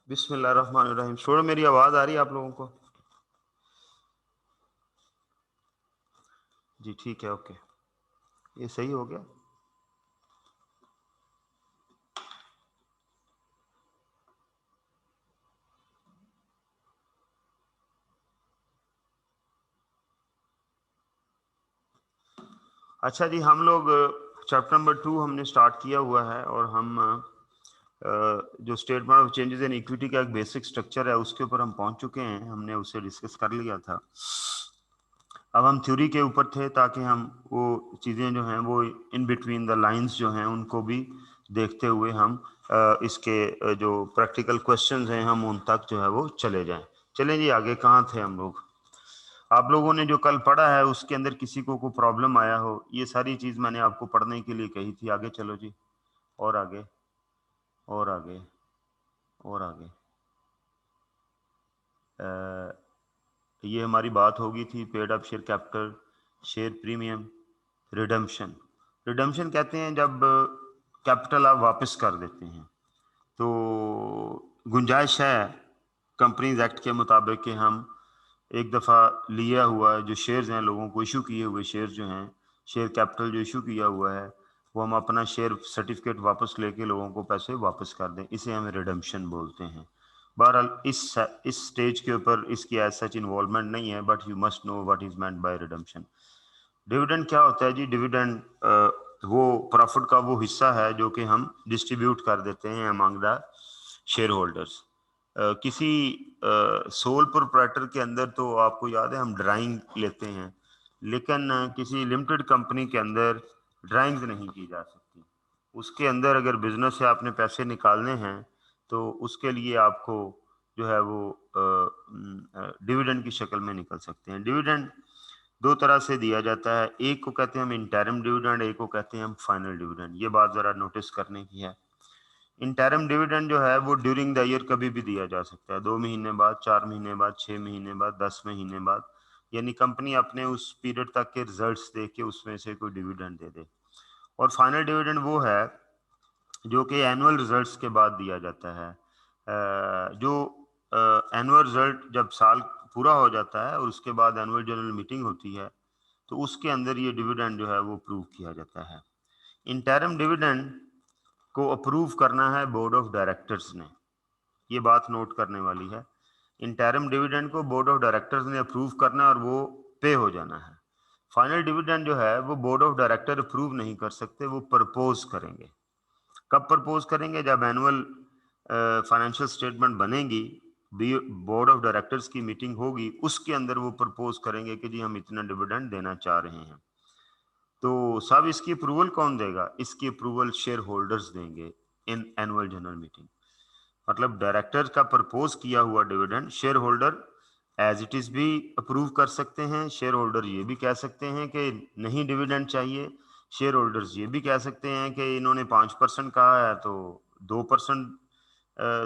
बिस्मिल्लाहिर्रहमानिर्रहीम। छोड़ो, मेरी आवाज़ आ रही है आप लोगों को? जी ठीक है, ओके। ये सही हो गया। अच्छा जी, हम लोग चैप्टर नंबर 2 हमने स्टार्ट किया हुआ है और हम जो statement of changes in equity का एक बेसिक स्ट्रक्चर है उसके ऊपर हम पहुंच चुके हैं। हमने उसे डिस्कस कर लिया था। अब हम थ्योरी के ऊपर थे ताकि हम वो चीज़ें जो हैं वो इन बिटवीन द लाइंस जो हैं उनको भी देखते हुए हम इसके जो प्रैक्टिकल क्वेश्चंस हैं हम उन तक जो है वो चले जाएं। चलें जी, आगे कहाँ थे हम लोग? आप लोगों ने जो कल पढ़ा है उसके अंदर किसी को कोई प्रॉब्लम आया हो, ये सारी चीज़ मैंने आपको पढ़ने के लिए कही थी। आगे चलो जी, और आगे और आगे और आगे। ये हमारी बात होगी थी paid up share capital, share premium, redemption. Redemption कहते हैं जब कैपिटल आप वापस कर देते हैं। तो गुंजाइश है कंपनीज एक्ट के मुताबिक कि हम एक दफ़ा लिया हुआ जो शेयर्स हैं, लोगों को इशू किए हुए शेयर्स जो हैं, शेयर कैपिटल जो इशू किया हुआ है, वो हम अपना शेयर सर्टिफिकेट वापस लेके लोगों को पैसे वापस कर दें। इसे हम रिडम्पशन बोलते हैं। बहरहाल इस स्टेज के ऊपर इसकी एज सच इन्वॉल्वमेंट नहीं है, but you must know what is meant by redemption. Dividend क्या होता है जी? डिविडेंड वो प्रॉफिट का वो हिस्सा है जो कि हम डिस्ट्रीब्यूट कर देते हैं अमंग द शेयर होल्डर्स। किसी सोल प्रोप्राइटर के अंदर तो आपको याद है हम ड्राइंग लेते हैं, लेकिन किसी लिमिटेड कंपनी के अंदर ड्राइंग नहीं की जा सकती। उसके अंदर अगर बिजनेस से आपने पैसे निकालने हैं तो उसके लिए आपको जो है वो डिविडेंड की शक्ल में निकल सकते हैं। डिविडेंड दो तरह से दिया जाता है, एक को कहते हैं हम इंटरिम डिविडेंड, एक को कहते हैं हम फाइनल डिविडेंड। ये बात जरा नोटिस करने की है। इंटरिम डिविडेंड जो है वो ड्यूरिंग द ईयर कभी भी दिया जा सकता है, 2 महीने बाद, 4 महीने बाद, 6 महीने बाद, 10 महीने बाद, यानी कंपनी अपने उस पीरियड तक के रिजल्ट्स देख के उसमें से कोई डिविडेंड दे दे। और फाइनल डिविडेंड वो है जो कि एनुअल रिजल्ट्स के बाद दिया जाता है। जो एनुअल रिजल्ट जब साल पूरा हो जाता है और उसके बाद एनुअल जनरल मीटिंग होती है तो उसके अंदर ये डिविडेंड जो है वो अप्रूव किया जाता है। इंटरिम डिविडेंड को अप्रूव करना है बोर्ड ऑफ डायरेक्टर्स ने, ये बात नोट करने वाली है। इंटरिम डिविडेंड को बोर्ड ऑफ डायरेक्टर्स ने अप्रूव करना है और वो पे हो जाना है। फाइनल डिविडेंड जो है वो बोर्ड ऑफ डायरेक्टर अप्रूव नहीं कर सकते, वो प्रपोज करेंगे। कब प्रपोज करेंगे? जब एनुअल फाइनेंशियल स्टेटमेंट बनेगी, बोर्ड ऑफ डायरेक्टर्स की मीटिंग होगी, उसके अंदर वो प्रपोज करेंगे कि जी हम इतना डिविडेंड देना चाह रहे हैं। तो साहब इसकी अप्रूवल कौन देगा? इसकी अप्रूवल शेयर होल्डर्स देंगे इन एनुअल जनरल मीटिंग। मतलब डायरेक्टर का प्रपोज किया हुआ dividend share holder as it is भी अप्रूव कर सकते हैं। शेयर होल्डर ये भी कह सकते हैं कि नहीं डिविडेंड चाहिए। शेयर होल्डर्स ये भी कह सकते हैं कि इन्होंने 5% कहा है तो 2%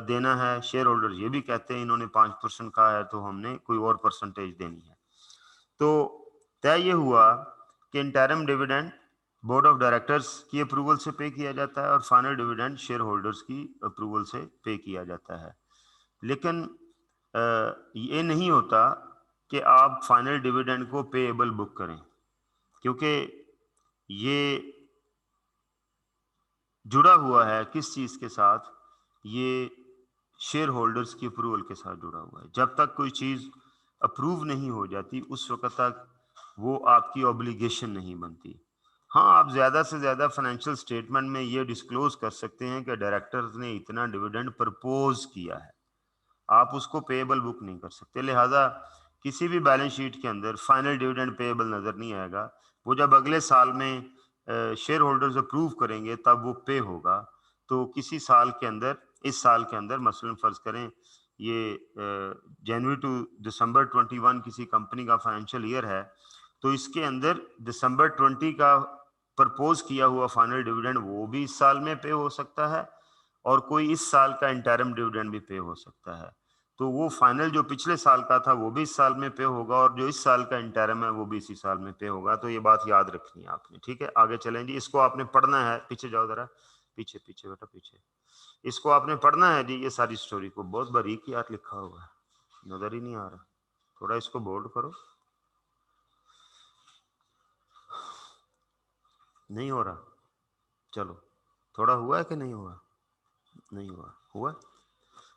देना है। शेयर होल्डर ये भी कहते हैं इन्होंने 5% कहा है तो हमने कोई और परसेंटेज देनी है। तो तय ये हुआ कि interim dividend board of directors की अप्रूवल से पे किया जाता है और फाइनल डिविडेंड शेयर होल्डर्स की अप्रूवल से पे किया जाता है। लेकिन ये नहीं होता कि आप फाइनल डिविडेंड को पेएबल बुक करें, क्योंकि ये जुड़ा हुआ है किस चीज के साथ? ये शेयर होल्डर्स की अप्रूवल के साथ जुड़ा हुआ है। जब तक कोई चीज अप्रूव नहीं हो जाती उस वक्त तक वो आपकी ऑब्लिगेशन नहीं बनती। हाँ, आप ज्यादा से ज्यादा फाइनेंशियल स्टेटमेंट में ये डिस्क्लोज कर सकते हैं कि डायरेक्टर्स ने इतना डिविडेंड प्रपोज किया है, आप उसको पेएबल बुक नहीं कर सकते। लिहाजा किसी भी बैलेंस शीट के अंदर फाइनल डिविडेंड पेएबल नजर नहीं आएगा। वो जब अगले साल में शेयर होल्डर्स अप्रूव करेंगे तब वो पे होगा। तो किसी साल के अंदर, इस साल के अंदर मसलन फर्ज करें ये जनवरी टू दिसंबर 21 किसी कंपनी का फाइनेंशियल ईयर है, तो इसके अंदर दिसंबर 20 का प्रपोज किया हुआ फाइनल डिविडेंड वो भी इस साल में पे हो सकता है और कोई इस साल का इंटरिम डिविडेंड भी पे हो सकता है। तो वो फाइनल जो पिछले साल का था वो भी इस साल में पे होगा और जो इस साल का इंटरिम है वो भी इसी साल में पे होगा। तो ये बात याद रखनी है आपने, ठीक है? आगे चलें जी, इसको आपने पढ़ना है। पीछे जाओ जरा, पीछे पीछे बेटा पीछे। इसको आपने पढ़ना है जी, ये सारी स्टोरी को बहुत बारीक यार लिखा हुआ है, नजर ही नहीं आ रहा, थोड़ा इसको बोल्ड करो। नहीं हो रहा, चलो थोड़ा हुआ है कि नहीं हुआ? नहीं हुआ, हुआ?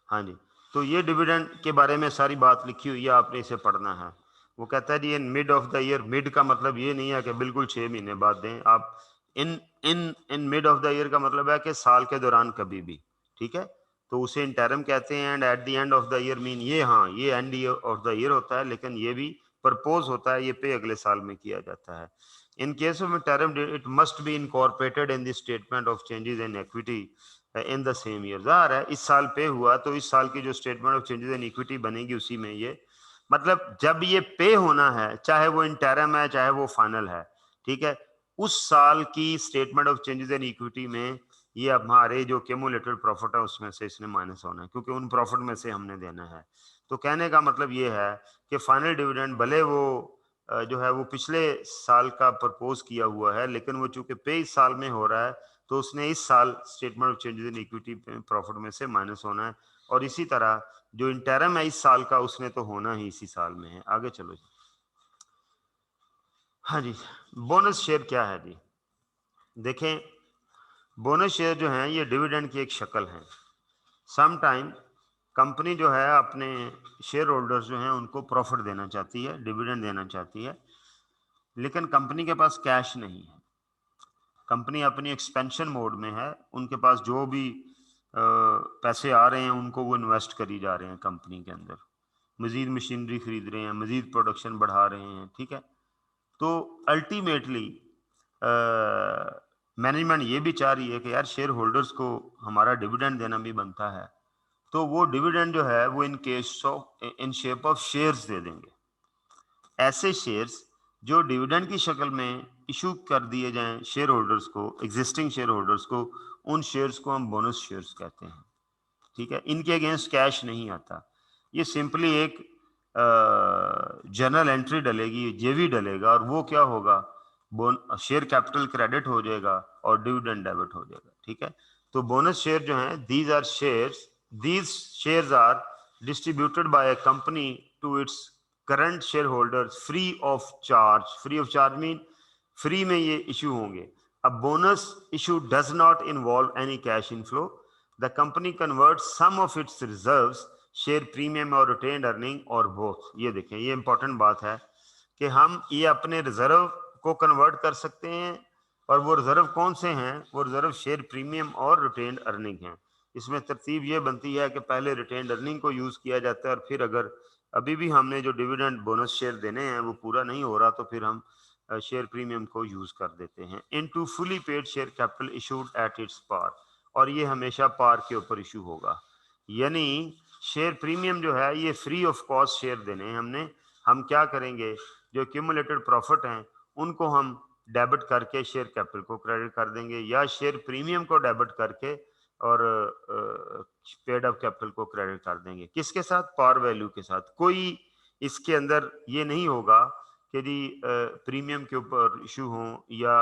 हाँ जी। तो ये डिविडेंड के बारे में सारी बात लिखी हुई है, आपने इसे पढ़ना है। वो कहता है जी in mid of the year, mid का मतलब ये नहीं है कि बिल्कुल 6 महीने बाद दें आप, in in in mid of the year का मतलब है कि साल के दौरान कभी भी, ठीक है। तो उसे इंटरम कहते हैं, and at the end of the year mean ये, हाँ ये एंड ऑफ द ईयर होता है, लेकिन ये भी प्रपोज होता है, ये पे अगले साल में किया जाता है। In case of interim it must be incorporated in the statement of changes in equity in the same year. ज़ाहिर है इस साल पे हुआ तो इस साल की जो statement of changes in equity बनेगी उसी में ये, मतलब जब ये पे होना है, चाहे वो इंटरम है चाहे वो फाइनल है, ठीक है, उस साल की statement of changes in equity में ये हमारे जो क्यूमुलेटेड प्रॉफिट है उसमें से इसने माइनस होना है, क्योंकि उन प्रॉफिट में से हमने देना है। तो कहने का मतलब ये है कि फाइनल डिविडेंड भले वो जो है वो पिछले साल का प्रपोज किया हुआ है, लेकिन वो चूंकि पे इस साल में हो रहा है तो उसने इस साल statement of changes in equity profit में से माइनस होना है, और इसी तरह जो इंटरम है इस साल का उसने तो होना ही इसी साल में है। आगे चलो जी। हाँ जी, बोनस शेयर क्या है जी? देखें, बोनस शेयर जो है ये डिविडेंड की एक शक्ल है। सम टाइम कंपनी जो है अपने शेयर होल्डर्स जो हैं उनको प्रॉफिट देना चाहती है, डिविडेंड देना चाहती है, लेकिन कंपनी के पास कैश नहीं है, कंपनी अपनी एक्सपेंशन मोड में है, उनके पास जो भी पैसे आ रहे हैं उनको वो इन्वेस्ट करी जा रहे हैं कंपनी के अंदर, मजीद मशीनरी खरीद रहे हैं, मजीद प्रोडक्शन बढ़ा रहे हैं, ठीक है। तो अल्टीमेटली मैनेजमेंट ये भी चाह रही है कि यार शेयर होल्डर्स को हमारा डिविडेंड देना भी बनता है, तो वो डिविडेंड जो है वो इन शेप ऑफ शेयर्स दे देंगे। ऐसे शेयर्स जो डिविडेंड की शक्ल में इशू कर दिए जाएं शेयर होल्डर्स को, एग्जिस्टिंग शेयर होल्डर्स को, उन शेयर्स को हम बोनस शेयर्स कहते हैं, ठीक है। इनके अगेंस्ट कैश नहीं आता, ये सिंपली एक जनरल एंट्री डलेगी, जेवी डलेगा, और वो क्या होगा, शेयर कैपिटल क्रेडिट हो जाएगा और डिविडेंड डेबिट हो जाएगा, ठीक है। तो बोनस शेयर जो हैं, these shares are distributed by a company to its current share holders free of charge. Free of charge mean free में ये इशू होंगे। A bonus issue does not involve any cash inflow. The company converts some of its reserves, share premium और retained earning और both. ये देखें, ये important बात है कि हम ये अपने रिजर्व को कन्वर्ट कर सकते हैं, और वो रिजर्व कौन से हैं, वो रिजर्व शेयर प्रीमियम और रिटेन्ड अर्निंग हैं। इसमें तरतीब ये बनती है कि पहले रिटेन्ड अर्निंग को यूज किया जाता है, और फिर अगर अभी भी हमने जो डिविडेंड बोनस शेयर देने हैं वो पूरा नहीं हो रहा तो फिर हम शेयर प्रीमियम को यूज कर देते हैं। Into fully paid share capital issued at its par, और ये हमेशा पार के ऊपर इशू होगा, यानी शेयर प्रीमियम जो है ये फ्री ऑफ कॉस्ट शेयर देने हैं हमने। हम क्या करेंगे, जो एक्यूमुलेटेड प्रॉफिट हैं उनको हम डेबिट करके शेयर कैपिटल को क्रेडिट कर देंगे, या शेयर प्रीमियम को डेबिट करके और पेड अप कैपिटल को क्रेडिट कर देंगे। किसके साथ? पार वैल्यू के साथ। कोई इसके अंदर ये नहीं होगा कि जी प्रीमियम के ऊपर इशू हो या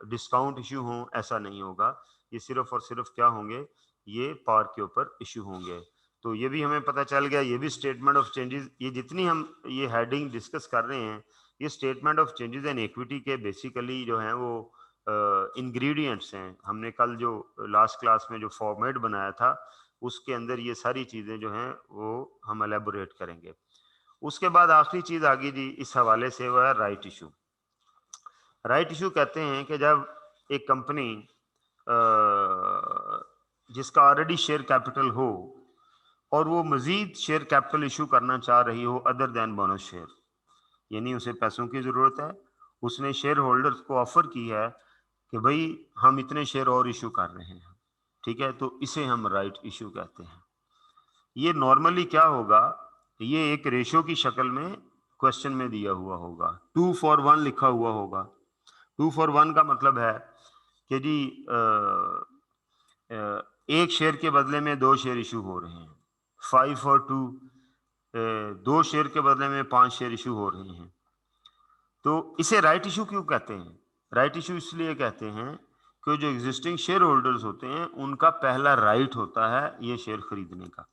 डिस्काउंट इशू हो, ऐसा नहीं होगा। ये सिर्फ और सिर्फ क्या होंगे, ये पार के ऊपर इशू होंगे। तो ये भी हमें पता चल गया, ये भी स्टेटमेंट ऑफ चेंजेस, ये जितनी हम ये हेडिंग डिस्कस कर रहे हैं ये statement of changes in equity के बेसिकली जो हैं वो इंग्रेडिएंट्स हैं। हमने कल जो लास्ट क्लास में जो फॉर्मेट बनाया था उसके अंदर ये सारी चीज़ें जो हैं वो हम एलेबोरेट करेंगे। उसके बाद आखिरी चीज़ आ गई जी इस हवाले से, वो है राइट इशू। राइट इशू कहते हैं कि जब एक कंपनी जिसका ऑलरेडी शेयर कैपिटल हो और वो मजीद शेयर कैपिटल इशू करना चाह रही हो अदर देन बोनस शेयर, यानी उसे पैसों की ज़रूरत है, उसने शेयर होल्डर्स को ऑफर की है कि भाई हम इतने शेयर और इशू कर रहे हैं, ठीक है, तो इसे हम राइट इशू कहते हैं। ये नॉर्मली क्या होगा, ये एक रेशो की शक्ल में क्वेश्चन में दिया हुआ होगा, 2:1 लिखा हुआ होगा। 2:1 का मतलब है कि जी एक शेयर के बदले में 2 शेयर इशू हो रहे हैं, 5 और 2, 2 शेयर के बदले में 5 शेयर इशू हो रहे हैं। तो इसे राइट इशू क्यों कहते हैं? राइट इशू इसलिए कहते हैं कि जो एग्जिस्टिंग शेयर होल्डर्स होते हैं उनका पहला राइट होता है ये शेयर खरीदने का,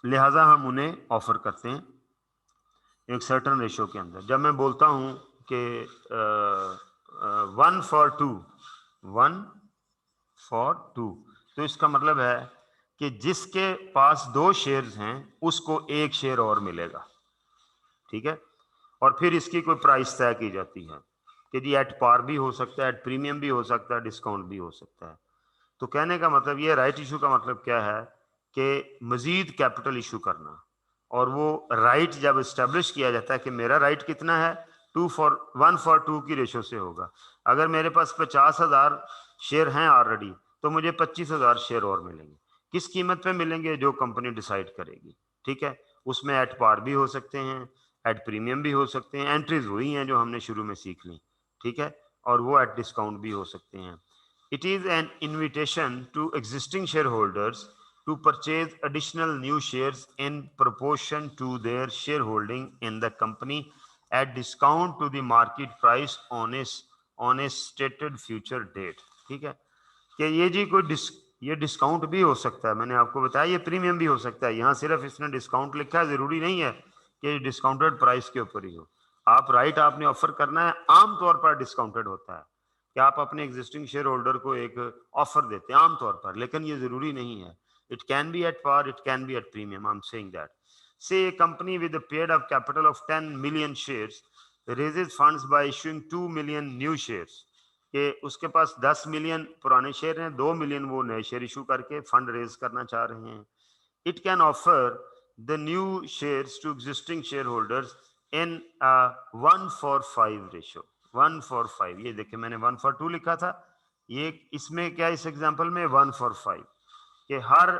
लिहाजा हम उन्हें ऑफर करते हैं एक सर्टन रेशो के अंदर। जब मैं बोलता हूं कि 1:2 1:2, तो इसका मतलब है कि जिसके पास 2 शेयर्स हैं उसको 1 शेयर और मिलेगा, ठीक है। और फिर इसकी कोई प्राइस तय की जाती है कि जी एट पार भी हो सकता है, एट प्रीमियम भी हो सकता है, डिस्काउंट भी हो सकता है। तो कहने का मतलब ये राइट इशू का मतलब क्या है कि मजीद कैपिटल इशू करना, और वो राइट जब इस्टेब्लिश किया जाता है कि मेरा राइट कितना है 1:2 की रेशो से होगा। अगर मेरे पास 50,000 शेयर हैं ऑलरेडी तो मुझे 25,000 शेयर और मिलेंगे। किस कीमत पे मिलेंगे? जो कंपनी डिसाइड करेगी, ठीक है। उसमें एट पार भी हो सकते हैं, एट प्रीमियम भी हो सकते हैं, एंट्रीज वही हैं जो हमने शुरू में सीख ली, ठीक है। और वो एट डिस्काउंट भी हो सकते हैं। It is an invitation to existing shareholders to purchase additional new shares in proportion to their shareholding in the company at discount to the market price on a stated future date। ठीक है कि ये जी ये discount भी हो सकता है, मैंने आपको बताया ये प्रीमियम भी हो सकता है। यहाँ सिर्फ इसने डिस्काउंट लिखा है, जरूरी नहीं है कि डिस्काउंटेड प्राइस के ऊपर ही हो। आप राइट आपने ऑफर करना है, आमतौर पर डिस्काउंटेड होता है कि आप अपने एग्जिस्टिंग शेयर होल्डर को एक ऑफर देते हैं आमतौर पर, लेकिन ये जरूरी नहीं है। It can be at par, it can be at premium. I am saying that say a company with a paid up capital of 10 million shares raises funds by issuing 2 million new shares, कि उसके पास 10 million पुराने share हैं, 2 million वो नए share issue करके fund raise करना चाह रहे हैं। It can offer the new shares to existing share holders in 1:5 ratio. 1:5, ये देखिए मैंने 1:2 लिखा था, ये इसमें क्या इस एग्जांपल में 1:5 कि हर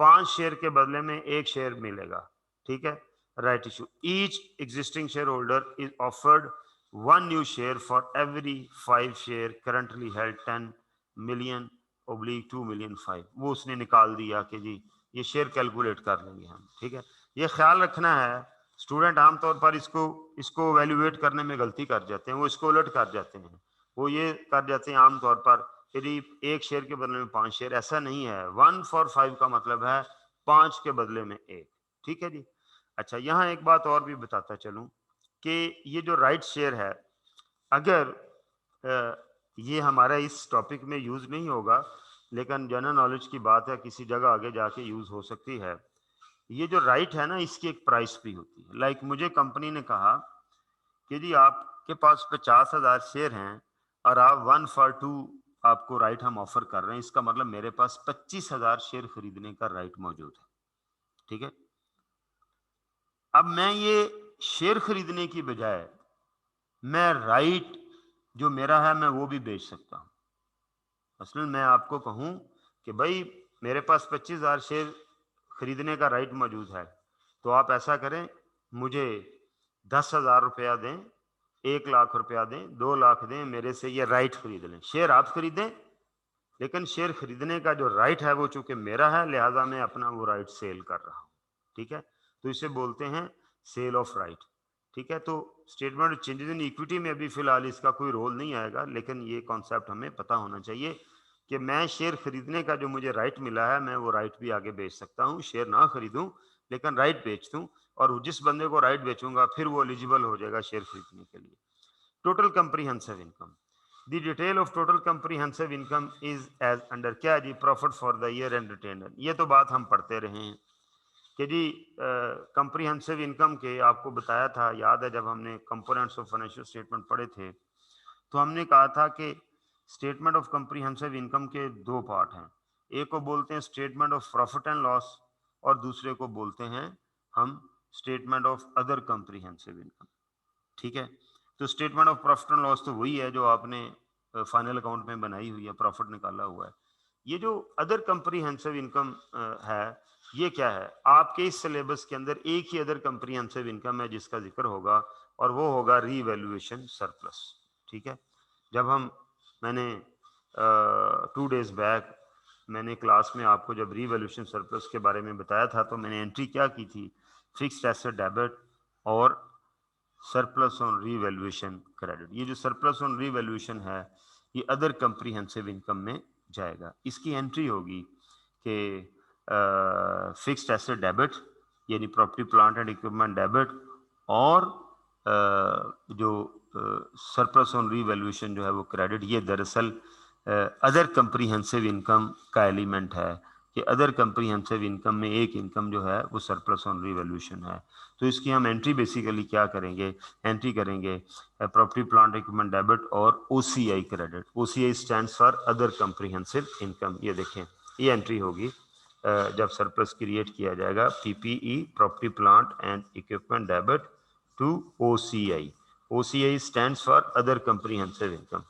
5 शेयर के बदले में 1 शेयर मिलेगा, ठीक है। Right issue, each existing share holder is offered 1 new share for every 5 share currently held 10 million/2 million 5। वो उसने निकाल दिया कि जी ये शेयर कैलकुलेट कर लेंगे हम, ठीक है। ये ख्याल रखना है, स्टूडेंट आमतौर पर इसको वैल्यूएट करने में गलती कर जाते हैं, वो इसको उलट कर जाते हैं। वो ये कर जाते हैं आमतौर पर यदि 1 शेयर के बदले में 5 शेयर, ऐसा नहीं है। 1:5 का मतलब है 5 के बदले में 1, ठीक है जी। अच्छा, यहाँ एक बात और भी बताता चलूं कि ये जो राइट शेयर है, अगर ये हमारा इस टॉपिक में यूज नहीं होगा, लेकिन जनरल नॉलेज की बात है, किसी जगह आगे जाके यूज हो सकती है। ये जो राइट है ना, इसकी एक प्राइस भी होती है। लाइक मुझे कंपनी ने कहा कि जी आपके पास 50,000 शेयर हैं और आप 1:2 आपको राइट हम ऑफर कर रहे हैं, इसका मतलब मेरे पास 25,000 शेयर खरीदने का राइट मौजूद है, ठीक है। अब मैं ये शेयर खरीदने की बजाय मैं राइट जो मेरा है मैं वो भी बेच सकता हूं। मसलन मैं आपको कहूं कि भाई मेरे पास 25,000 शेयर खरीदने का राइट मौजूद है, तो आप ऐसा करें, मुझे 10,000 रुपया दें, 1 लाख रुपया दें, 2 लाख दें, मेरे से ये राइट खरीद लें। शेयर आप खरीदें, लेकिन शेयर खरीदने का जो राइट है वो चूंकि मेरा है, लिहाजा मैं अपना वो राइट सेल कर रहा हूं, ठीक है। तो इसे बोलते हैं सेल ऑफ राइट, ठीक है। तो statement of changes in equity में अभी फिलहाल इसका कोई रोल नहीं आएगा, लेकिन ये कॉन्सेप्ट हमें पता होना चाहिए कि मैं शेयर खरीदने का जो मुझे राइट मिला है मैं वो राइट भी आगे बेच सकता हूँ। शेयर ना खरीदूं लेकिन राइट बेच दूं, और जिस बंदे को राइट बेचूंगा फिर वो एलिजिबल हो जाएगा शेयर खरीदने के लिए। Total comprehensive income, the detail of total comprehensive income is as under, क्या जी, profit for the year and retainer. ये तो बात हम पढ़ते रहे हैं कि जी कंप्रीहेंसिव इनकम के आपको बताया था, याद है जब हमने कंपोनेंट्स ऑफ फाइनेंशियल स्टेटमेंट पढ़े थे, तो हमने कहा था कि स्टेटमेंट ऑफ कंप्रीहेंसिव इनकम के 2 पार्ट हैं। एक को बोलते हैं statement of profit and loss, और दूसरे को बोलते हैं हम statement of other comprehensive income, ठीक है। तो statement of profit and loss तो वही है जो आपने फाइनल अकाउंट में बनाई हुई है, प्रॉफिट निकाला हुआ है। ये जो अदर कंप्रीहेंसिव इनकम है, ये क्या है? आपके इस सिलेबस के अंदर एक ही अदर कंप्रीहेंसिव इनकम है जिसका जिक्र होगा, और वो होगा रीवैल्यूएशन सरप्लस, ठीक है। जब मैंने 2 डेज बैक मैंने क्लास में आपको जब रीवैल्यूएशन सरप्लस के बारे में बताया था, तो मैंने एंट्री क्या की थी, फिक्स्ड एसेट डेबिट और सरप्लस ऑन रीवैल्यूएशन क्रेडिट। ये जो सरप्लस ऑन रीवैल्यूएशन है, ये अदर कंप्रीहेंसिव इनकम में जाएगा। इसकी एंट्री होगी कि फिक्स्ड एसेट डेबिट यानी property plant and equipment debit, और जो सरप्लस ऑन रीवैल्यूएशन जो है वो क्रेडिट। ये दरअसल अदर कंप्रीहेंसिव इनकम का एलिमेंट है कि अदर कंप्रीहेंसिव इनकम में एक इनकम जो है वो सरप्लस ऑन रीवैल्यूएशन है। तो इसकी हम एंट्री बेसिकली क्या करेंगे, एंट्री करेंगे प्रॉपर्टी प्लांट इक्विपमेंट डेबिट और OCI credit. OCI stands for other comprehensive income. ये देखें, ये एंट्री होगी जब सरप्लस क्रिएट किया जाएगा, PPE property plant and equipment debit to OCI। OCI stands for other comprehensive income.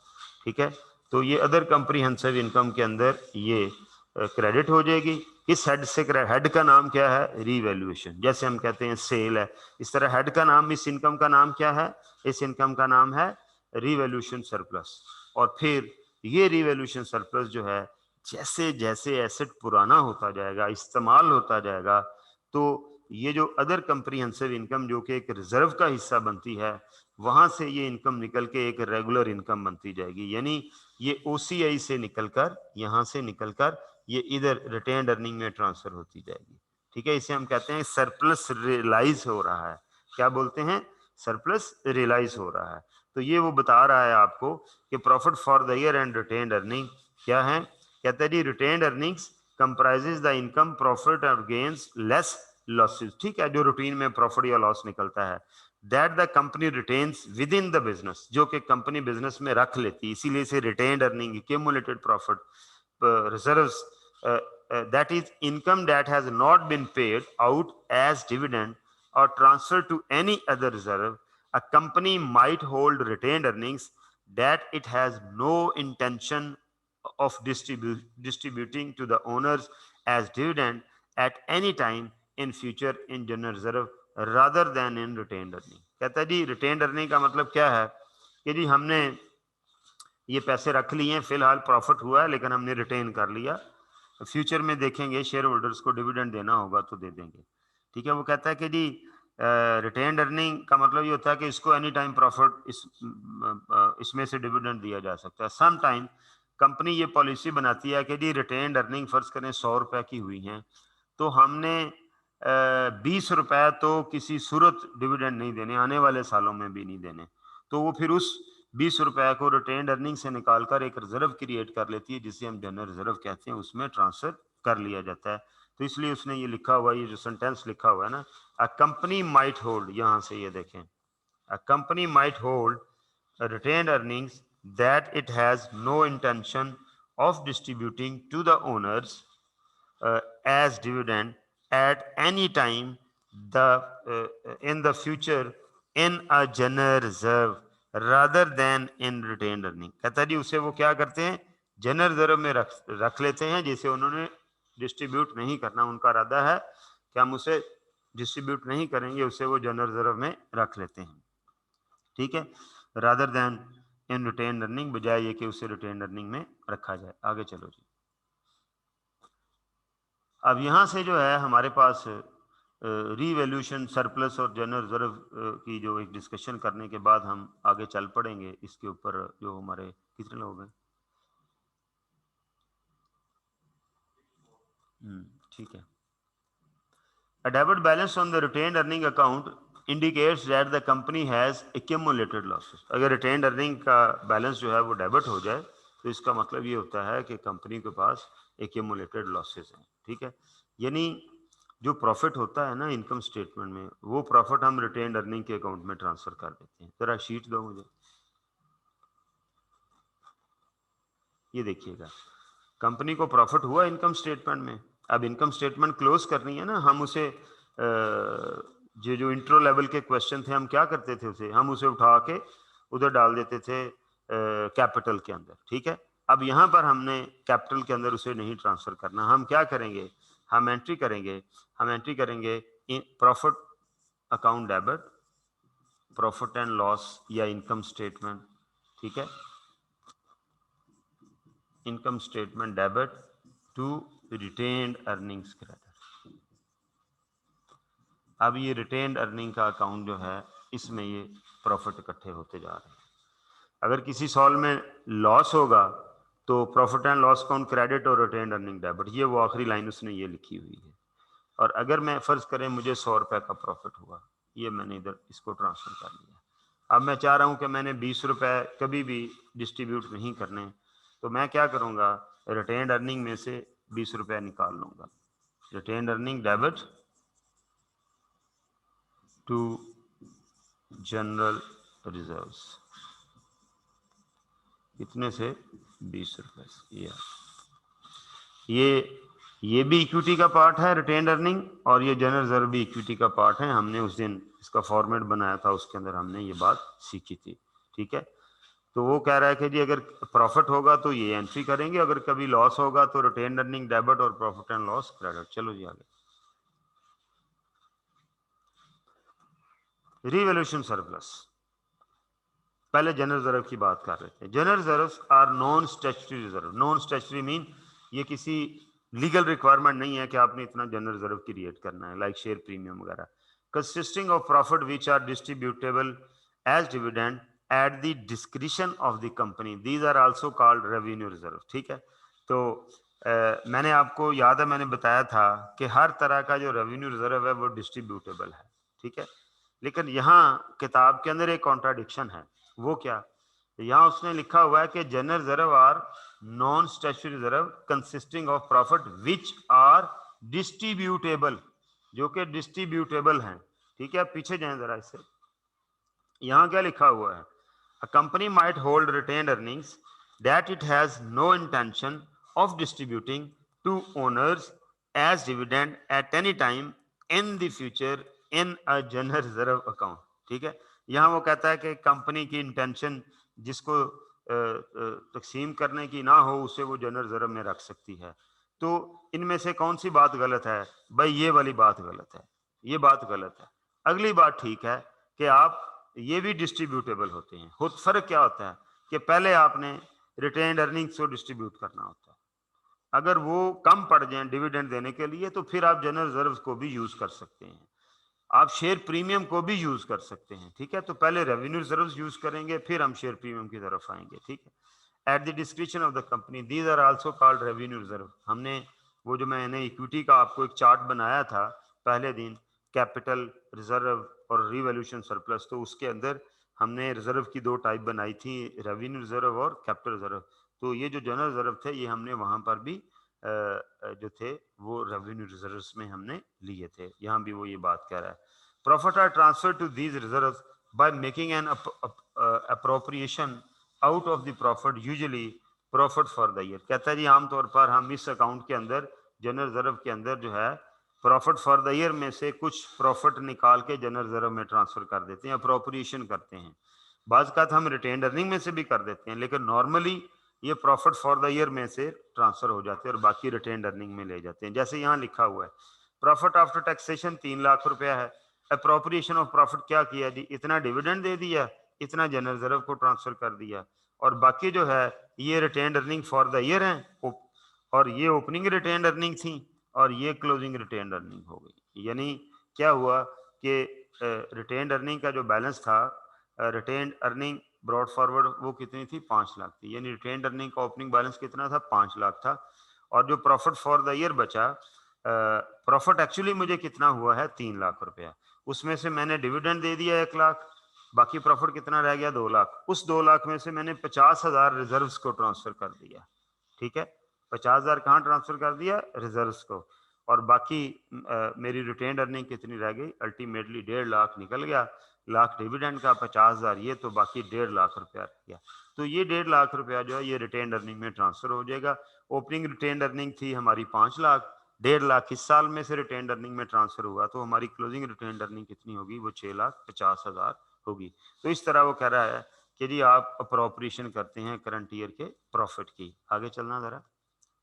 ठीक है, तो ये अदर कंप्रीहेंसिव इनकम के अंदर ये क्रेडिट हो जाएगी। इस हेड से, हेड का नाम क्या है, रीवैल्यूएशन। जैसे हम कहते हैं सेल है, इस तरह हेड का नाम, इस इनकम का नाम क्या है, इस इनकम का नाम है रीवैल्यूएशन सरप्लस। और फिर ये रीवैल्यूएशन सरप्लस जो है, जैसे जैसे एसेट पुराना होता जाएगा, इस्तेमाल होता जाएगा, तो ये जो अदर कंप्रीहेंसिव इनकम जो कि एक रिजर्व का हिस्सा बनती है, वहां से ये इनकम निकल के एक रेगुलर इनकम बनती जाएगी। यानी ये OCI से निकलकर, यहां से निकलकर ये इधर रिटेन्ड अर्निंग में ट्रांसफर होती जाएगी। ठीक है, इसे हम कहते हैं सरप्लस रियलाइज हो रहा है। क्या बोलते हैं, सरप्लस रियलाइज हो रहा है। तो ये वो बता रहा है आपको कि profit for the year and retained earning क्या है। कहता है जी retained earnings comprises the income profit और गेन्स लेस लॉसेस। ठीक है, जो रूटीन में प्रॉफिट या लॉस निकलता है, that the company retains with in the business, जो कि कंपनी बिजनेस में रख लेती है, इसीलिए इसे retained earning, accumulated profit, reserves, that is income that has not been paid out as dividend or transferred to any other reserve. A company might hold retained earnings that it has no intention of distributing to the owners as dividend at any time in future in general reserve rather than in retained earning। कहता है जी retained earning का मतलब क्या है कि जी हमने ये पैसे रख लिए हैं, फिलहाल प्रॉफिट हुआ है लेकिन हमने रिटेन कर लिया, फ्यूचर में देखेंगे शेयर होल्डर्स को डिविडेंड देना होगा तो दे देंगे। ठीक है, वो कहता है कि जी रिटेन्ड अर्निंग का मतलब ये होता है कि इसको एनी टाइम प्रॉफिट इसमें से डिविडेंड दिया जा सकता है। सम टाइम कंपनी ये पॉलिसी बनाती है कि जी रिटेन्ड अर्निंग फर्ज करें 100 रुपए की हुई हैं, तो हमने 20 रुपए तो किसी सूरत डिविडेंड नहीं देने, आने वाले सालों में भी नहीं देने। तो वो फिर उस 20 रुपए को रिटेन्ड अर्निंग से निकालकर एक रिजर्व क्रिएट कर लेती है, जिसे हम जनरल रिजर्व कहते हैं, उसमें ट्रांसफर कर लिया जाता है। तो इसलिए उसने ये लिखा हुआ, ये जो सेंटेंस लिखा हुआ है ना, अ कंपनी माइट होल्ड, यहां से ये देखें, a company might hold retained earnings that it has no intention of distributing to the owners as dividend at any time in the future in a general reserve rather than in retained earning। कहता है जी उसे वो क्या करते हैं, general reserve में रख लेते हैं, जिसे उन्होंने डिस्ट्रीब्यूट नहीं करना, उनका इरादा है कि हम उसे डिस्ट्रीब्यूट नहीं करेंगे, उसे वो जनरल रिजर्व में रख लेते हैं। ठीक है, rather then in retained earning, बजाय ये कि उसे रिटेन्ड अर्निंग में रखा जाए। आगे चलो जी। अब यहाँ से जो है हमारे पास रीवैल्यूएशन सरप्लस और जनरल रिजर्व की जो एक डिस्कशन करने के बाद हम आगे चल पड़ेंगे इसके ऊपर। जो हमारे कितने लोग हैं, ठीक है। A debit balance on the retained earning account indicates that the company has accumulated losses। अगर retained earning का बैलेंस जो है वो डेबिट हो जाए तो इसका मतलब ये होता है कि कंपनी के पास accumulated losses हैं। ठीक है, यानी जो प्रॉफिट होता है ना इनकम स्टेटमेंट में, वो प्रॉफिट हम रिटेन्ड अर्निंग के अकाउंट में ट्रांसफर कर देते हैं। जरा शीट दो मुझे, ये देखिएगा, कंपनी को प्रॉफिट हुआ इनकम स्टेटमेंट में। अब इनकम स्टेटमेंट क्लोज करनी है ना, हम उसे जो इंट्रो लेवल के क्वेश्चन थे, हम क्या करते थे, उसे हम उसे उठा के उधर डाल देते थे कैपिटल के अंदर। ठीक है, अब यहाँ पर हमने कैपिटल के अंदर उसे नहीं ट्रांसफर करना, हम क्या करेंगे, हम एंट्री करेंगे profit account debit, profit and loss या इनकम स्टेटमेंट। ठीक है, income statement debit to retained earnings credit. अब ये रिटेन्ड अर्निंग का अकाउंट जो है, इसमें ये प्रॉफिट इकट्ठे होते जा रहे हैं। अगर किसी साल में लॉस होगा तो profit and loss account credit और रिटेन अर्निंग डेबिट, ये वो आखिरी लाइन उसने ये लिखी हुई है। और अगर मैं फर्ज करें मुझे 100 रुपए का प्रॉफिट हुआ, ये मैंने इधर इसको ट्रांसफर कर लिया, अब मैं चाह रहा हूं कि मैंने 20 रुपए कभी भी डिस्ट्रीब्यूट नहीं करने, तो मैं क्या करूंगा, रिटेन अर्निंग में से 20 रुपए निकाल लूंगा, retain earning debit to general reserves, कितने से 20 रुपए से। ये भी इक्विटी का पार्ट है रिटेन अर्निंग, और ये जनरल रिजर्व भी इक्विटी का पार्ट है। हमने उस दिन इसका फॉर्मेट बनाया था, उसके अंदर हमने ये बात सीखी थी, ठीक है। तो वो कह रहा है कि जी अगर प्रॉफिट होगा तो ये एंट्री करेंगे, अगर कभी लॉस होगा तो रिटेन अर्निंग डेबिट और प्रॉफिट एंड लॉस क्रेडिट। चलो जी आगे, रिवैल्यूएशन सरप्लस। पहले जनरल रिजर्व की बात कर रहे थे। General reserve are non statutory reserve. Non statutory mean ये किसी लीगल रिक्वायरमेंट नहीं है कि आपने इतना जनरल रिजर्व क्रिएट करना है, लाइक शेयर प्रीमियम वगैरह। Consisting of profit which are distributable as dividend at the discretion of the company, these are also called revenue reserve, ठीक है। तो मैंने आपको याद है, मैंने बताया था कि हर तरह का जो रेवेन्यू रिजर्व है वो डिस्ट्रीब्यूटेबल है, ठीक है। लेकिन यहाँ किताब के अंदर एक कॉन्ट्राडिक्शन है, वो क्या, यहां उसने लिखा हुआ है कि general reserve are non statutory reserve consisting of profit which are distributable, जो कि डिस्ट्रीब्यूटेबल हैं, ठीक है। पीछे जाएं जरा इससे, यहां क्या लिखा हुआ है, a company might hold retain earnings that it has no intention of distributing to owners as dividend at any time in the future in a general reserve account, ठीक है। यहाँ वो कहता है कि कंपनी की इंटेंशन जिसको तकसीम करने की ना हो, उसे वो जनरल रिजर्व में रख सकती है। तो इनमें से कौन सी बात गलत है भाई? ये वाली बात गलत है, ये बात गलत है। अगली बात ठीक है कि आप ये भी डिस्ट्रीब्यूटेबल होते हैं। खुद फर्क क्या होता है कि पहले आपने रिटेन अर्निंग्स को डिस्ट्रीब्यूट करना होता है, अगर वो कम पड़ जाए डिविडेंड देने के लिए तो फिर आप जनरल रिजर्व को भी यूज कर सकते हैं, आप शेयर प्रीमियम को भी यूज कर सकते हैं, ठीक है। तो पहले रेवेन्यू रिजर्व यूज करेंगे, फिर हम शेयर प्रीमियम की तरफ आएंगे, ठीक है। At the description of the company these are also called revenue reserve. हमने वो जो मैंने इक्विटी का आपको एक चार्ट बनाया था पहले दिन, कैपिटल रिजर्व और रिवैल्यूएशन सरप्लस, तो उसके अंदर हमने रिजर्व की दो टाइप बनाई थी, रेवेन्यू रिजर्व और कैपिटल रिजर्व। तो ये जो जनरल रिजर्व थे ये हमने वहां पर भी जो थे वो रेवेन्यू रिजर्व्स में हमने लिए थे, यहाँ भी वो ये बात कह रहा है। Profit are transfer to these reserves by making an appropriation out of the profit, usually profit for the year. कहता है जी आमतौर पर हम इस अकाउंट के अंदर जनरल रिजर्व के अंदर जो है प्रॉफिट फॉर द ईयर में से कुछ प्रॉफिट निकाल के जनरल रिजर्व में ट्रांसफर कर देते हैं, अप्रोप्रिएशन करते हैं। बाज का हम रिटेन अर्निंग में से भी कर देते हैं, लेकिन नॉर्मली ये प्रॉफिट फॉर द ईयर में से ट्रांसफर हो जाते हैं और बाकी रिटेन अर्निंग में ले जाते हैं। जैसे यहाँ लिखा हुआ है प्रॉफिट आफ्टर टैक्सेशन 3 लाख रुपया है, अप्रोप्रिएशन ऑफ प्रॉफिट क्या किया जी, इतना डिविडेंड दे दिया, इतना जनरल रिजर्व को ट्रांसफर कर दिया, और बाकी जो है ये retain earning for the year है, और ये ओपनिंग रिटेन अर्निंग थी और ये क्लोजिंग रिटेन अर्निंग हो गई। यानी क्या हुआ कि रिटेन अर्निंग का जो बैलेंस था, रिटेन अर्निंग ब्रॉड फॉरवर्ड वो कितनी थी, 5 लाख थी, यानी रिटेन अर्निंग का ओपनिंग बैलेंस कितना था, 5 लाख था। और जो प्रॉफिट फॉर द ईयर बचा, प्रॉफिट एक्चुअली मुझे कितना हुआ है, 3 लाख रुपया, उसमें से मैंने डिविडेंड दे दिया 1 लाख, बाकी प्रॉफिट कितना रह गया, 2 लाख। उस 2 लाख में से मैंने 50,000 रिजर्व्स को ट्रांसफर कर दिया, ठीक है। 50,000 कहाँ ट्रांसफर कर दिया, रिजर्व्स को, और बाकी मेरी रिटेन अर्निंग कितनी रह गई, अल्टीमेटली 1.5 लाख निकल गया, लाख डिविडेंड का, 50,000 ये, तो बाकी 1.5 लाख रुपया रह गया। तो ये 1.5 लाख रुपया जो है ये रिटेन अर्निंग में ट्रांसफर हो जाएगा। ओपनिंग रिटेन अर्निंग थी हमारी 5 लाख, 1.5 लाख इस साल में से रिटेन अर्निंग में ट्रांसफर हुआ, तो हमारी क्लोजिंग रिटेन अर्निंग कितनी होगी, वो 6,50,000 होगी। तो इस तरह वो कह रहा है कि जी आप अप्रोप्रिएशन करते हैं करंट ईयर के प्रॉफिट की। आगे चलना जरा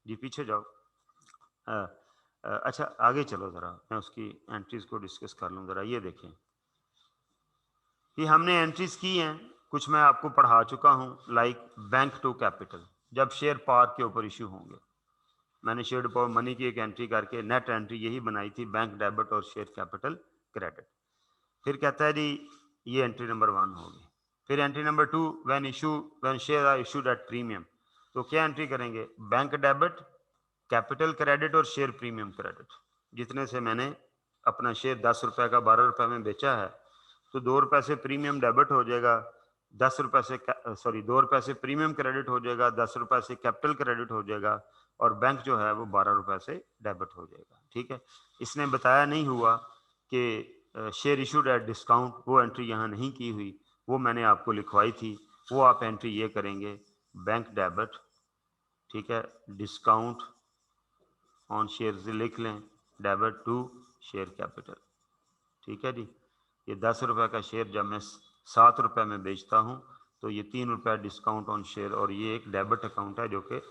जी, पीछे जाओ। अच्छा आगे चलो जरा, मैं उसकी एंट्रीज को डिस्कस कर लूँ जरा। ये देखें कि हमने एंट्रीज की हैं, कुछ मैं आपको पढ़ा चुका हूँ, लाइक बैंक टू कैपिटल, जब शेयर पार के ऊपर इशू होंगे, मैंने शेयर पावर मनी की एक एंट्री करके नेट एंट्री यही बनाई थी, बैंक डेबिट और शेयर कैपिटल क्रेडिट। फिर कहता है जी ये एंट्री नंबर 1 होगी, फिर entry number 2, when share are issued at premium, तो क्या एंट्री करेंगे, बैंक डेबिट, कैपिटल क्रेडिट और शेयर प्रीमियम क्रेडिट। जितने से मैंने अपना शेयर 10 रुपए का 12 रुपए में बेचा है, तो 2 रुपए से प्रीमियम डेबिट हो जाएगा, 10 रुपए से 2 रुपए से प्रीमियम क्रेडिट हो जाएगा, 10 रुपए से कैपिटल क्रेडिट हो जाएगा, और बैंक जो है वो 12 रुपए से डेबिट हो जाएगा। ठीक है, इसने बताया नहीं हुआ कि शेयर इशूड एट डिस्काउंट, वो एंट्री यहाँ नहीं की हुई, वो मैंने आपको लिखवाई थी, वो आप एंट्री ये करेंगे, बैंक डेबिट, ठीक है, डिस्काउंट ऑन शेयर लिख लें, डेबिट टू शेयर कैपिटल। ठीक है जी, ये 10 रुपए का शेयर जब मैं 7 रुपए में बेचता हूँ, तो ये 3 रुपए डिस्काउंट ऑन शेयर, और ये एक डेबिट अकाउंट है जो कि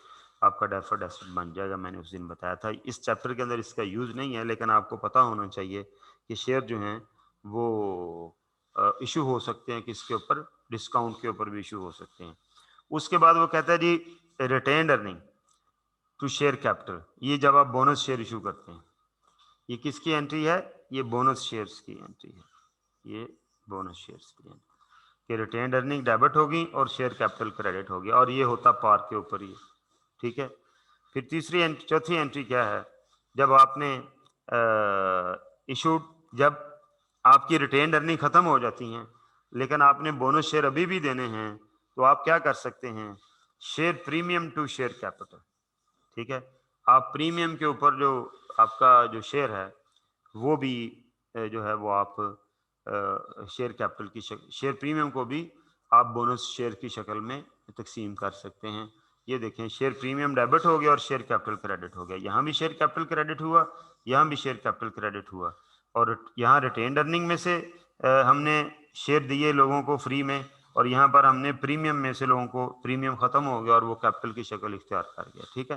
आपका डेफर्ड एसेट बन जाएगा। मैंने उस दिन बताया था, इस चैप्टर के अंदर इसका यूज नहीं है, लेकिन आपको पता होना चाहिए कि शेयर जो हैं वो इशू हो सकते हैं, किसके ऊपर, डिस्काउंट के ऊपर भी इशू हो सकते हैं। उसके बाद वो कहता है जी retained earning to share capital, ये जब आप बोनस शेयर इशू करते हैं, ये किसकी एंट्री है, ये बोनस शेयर्स की एंट्री है, ये बोनस शेयर्स की एंट्री कि रिटेन्ड अर्निंग डेबिट होगी और शेयर कैपिटल क्रेडिट होगी, और ये होता पार के ऊपर ही। ठीक है, फिर चौथी एंट्री क्या है, जब आपने इशूड, जब आपकी रिटेन्ड अर्निंग खत्म हो जाती हैं लेकिन आपने बोनस शेयर अभी भी देने हैं, तो आप क्या कर सकते हैं, share premium to share capital. ठीक है, आप प्रीमियम के ऊपर जो आपका जो शेयर है वो भी जो है वो आप शेयर कैपिटल की शेयर प्रीमियम को भी आप बोनस शेयर की शक्ल में तकसीम कर सकते हैं। ये देखें, शेयर प्रीमियम डेबिट हो गया और शेयर कैपिटल क्रेडिट हो गया, यहाँ भी शेयर कैपिटल क्रेडिट हुआ, यहाँ भी शेयर कैपिटल क्रेडिट हुआ, और यहाँ रिटेन्ड अर्निंग में से हमने शेयर दिए लोगों को फ्री में, और यहाँ पर हमने प्रीमियम में से लोगों को प्रीमियम खत्म हो गया और वो कैपिटल की शक्ल इख्तियार कर गया। ठीक है,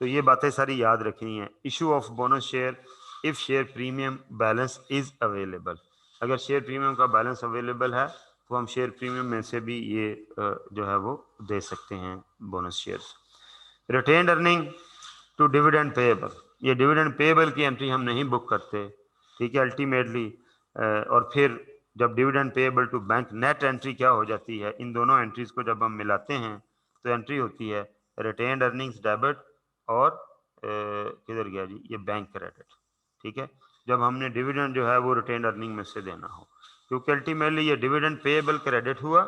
तो ये बातें सारी याद रखनी है। Issue of bonus share if share premium balance is available, अगर शेयर प्रीमियम का बैलेंस अवेलेबल है तो हम शेयर प्रीमियम में से भी ये जो है वो दे सकते हैं bonus shares. Retained earning to dividend payable, ये डिविडेंड पेएबल की एंट्री हम नहीं बुक करते। ठीक है, अल्टीमेटली और फिर जब dividend payable to bank, net entry क्या हो जाती है, इन दोनों एंट्रीज को जब हम मिलाते हैं तो एंट्री होती है रिटेन्ड अर्निंग्स डेबिट और किधर गया जी, ये बैंक क्रेडिट। ठीक है, जब हमने डिविडेंड जो है वो रिटेन्ड अर्निंग में से देना हो, क्योंकि अल्टीमेटली ये डिविडेंड पेएबल क्रेडिट हुआ,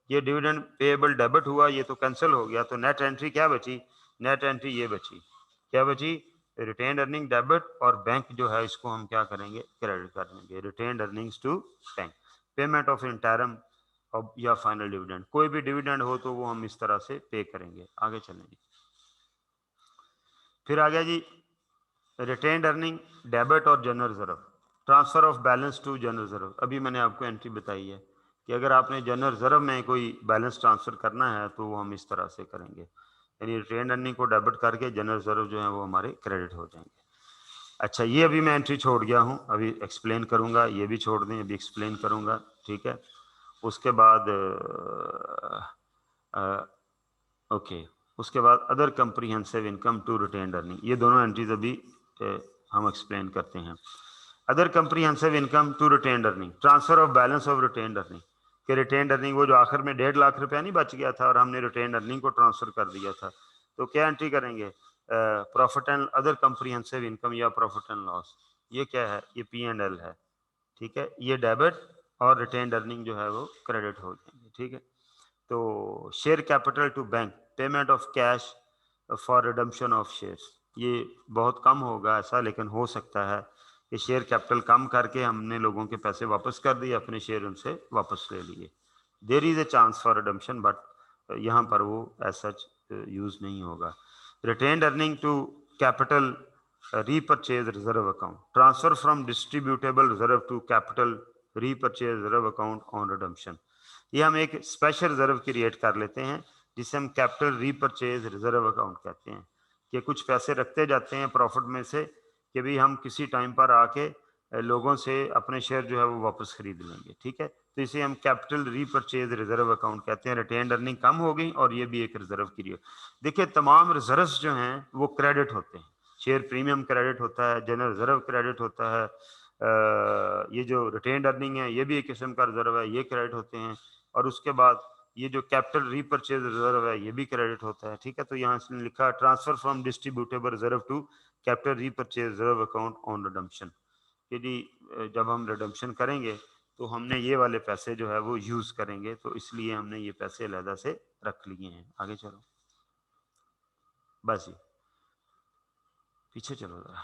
ये डिविडेंड पेएबल डेबिट हुआ, ये तो कैंसिल हो गया, तो नेट एंट्री क्या बची, नेट एंट्री ये बची, क्या बची, रिटेन्ड अर्निंग डेबिट, और बैंक जो है इसको हम क्या करेंगे, क्रेडिट कर देंगे, retained earnings to bank, payment of interim या फाइनल डिविडेंड, कोई भी डिविडेंड हो तो वो हम इस तरह से पे करेंगे। आगे चलेंगे, फिर आ गया जी रिटेन्ड अर्निंग डेबिट और general reserve, transfer of balance to general reserve. अभी मैंने आपको एंट्री बताई है कि अगर आपने जनरल रिजर्व में कोई बैलेंस ट्रांसफर करना है तो वो हम इस तरह से करेंगे, यानी रिटेन्ड अर्निंग को डेबिट करके जनरल रिजर्व जो है वो हमारे क्रेडिट हो जाएंगे। अच्छा, ये अभी मैं एंट्री छोड़ गया हूँ, अभी एक्सप्लेन करूँगा, ये भी छोड़ दें, अभी एक्सप्लेन करूँगा। ठीक है, उसके बाद ओके, उसके बाद other comprehensive income to retained earning, ये दोनों एंट्रीज अभी हम एक्सप्लेन करते हैं। Other comprehensive income to retained earning, transfer of balance of retained earning, कि रिटेन्ड अर्निंग वो जो आखिर में 1.5 लाख रुपया नहीं बच गया था और हमने रिटेन्ड अर्निंग को ट्रांसफर कर दिया था, तो क्या एंट्री करेंगे, profit and other comprehensive income या प्रॉफिट एंड लॉस, ये क्या है, ये P&L है। ठीक है, ये डेबिट और रिटेन्ड अर्निंग जो है वो क्रेडिट हो जाएंगे। ठीक है, तो share capital to bank, payment of cash for redemption of shares, ये बहुत कम होगा ऐसा, लेकिन हो सकता है कि शेयर कैपिटल कम करके हमने लोगों के पैसे वापस कर दिए, अपने शेयर उनसे वापस ले लिए, there is a chance for redemption, but यहाँ पर वो ऐसा यूज नहीं होगा। Retained earning to capital repurchase reserve account, transfer from distributable reserve to capital repurchase reserve account on redemption, ये हम एक स्पेशल रिजर्व क्रिएट कर लेते हैं जिसे हम कैपिटल रीपरचेज रिजर्व अकाउंट कहते हैं, कि कुछ पैसे रखते जाते हैं प्रॉफिट में से कि भी हम किसी टाइम पर आके लोगों से अपने शेयर जो है वो वापस खरीद लेंगे। ठीक है, तो इसे हम कैपिटल रीपरचेज रिजर्व अकाउंट कहते हैं। रिटेन्ड अर्निंग कम हो गई और ये भी एक रिजर्व क्रिएट, देखिए तमाम रिजर्व्स जो हैं वो क्रेडिट होते हैं, शेयर प्रीमियम क्रेडिट होता है, जनरल रिजर्व क्रेडिट होता है, ये जो रिटेन्ड अर्निंग है ये भी एक किस्म का रिजर्व है, ये क्रेडिट होते हैं, और उसके बाद ये जो कैपिटल रीपरचेज रिजर्व है ये भी क्रेडिट होता है, ठीक है। तो यहाँ इसने लिखा transfer from distributable reserve to capital repurchase reserve account on redemption. यदि जब हम रिडम्पशन करेंगे तो हमने ये वाले पैसे जो है वो यूज करेंगे, तो इसलिए हमने ये पैसे अलहदा से रख लिए हैं। आगे चलो, बस ये पीछे चलो जरा,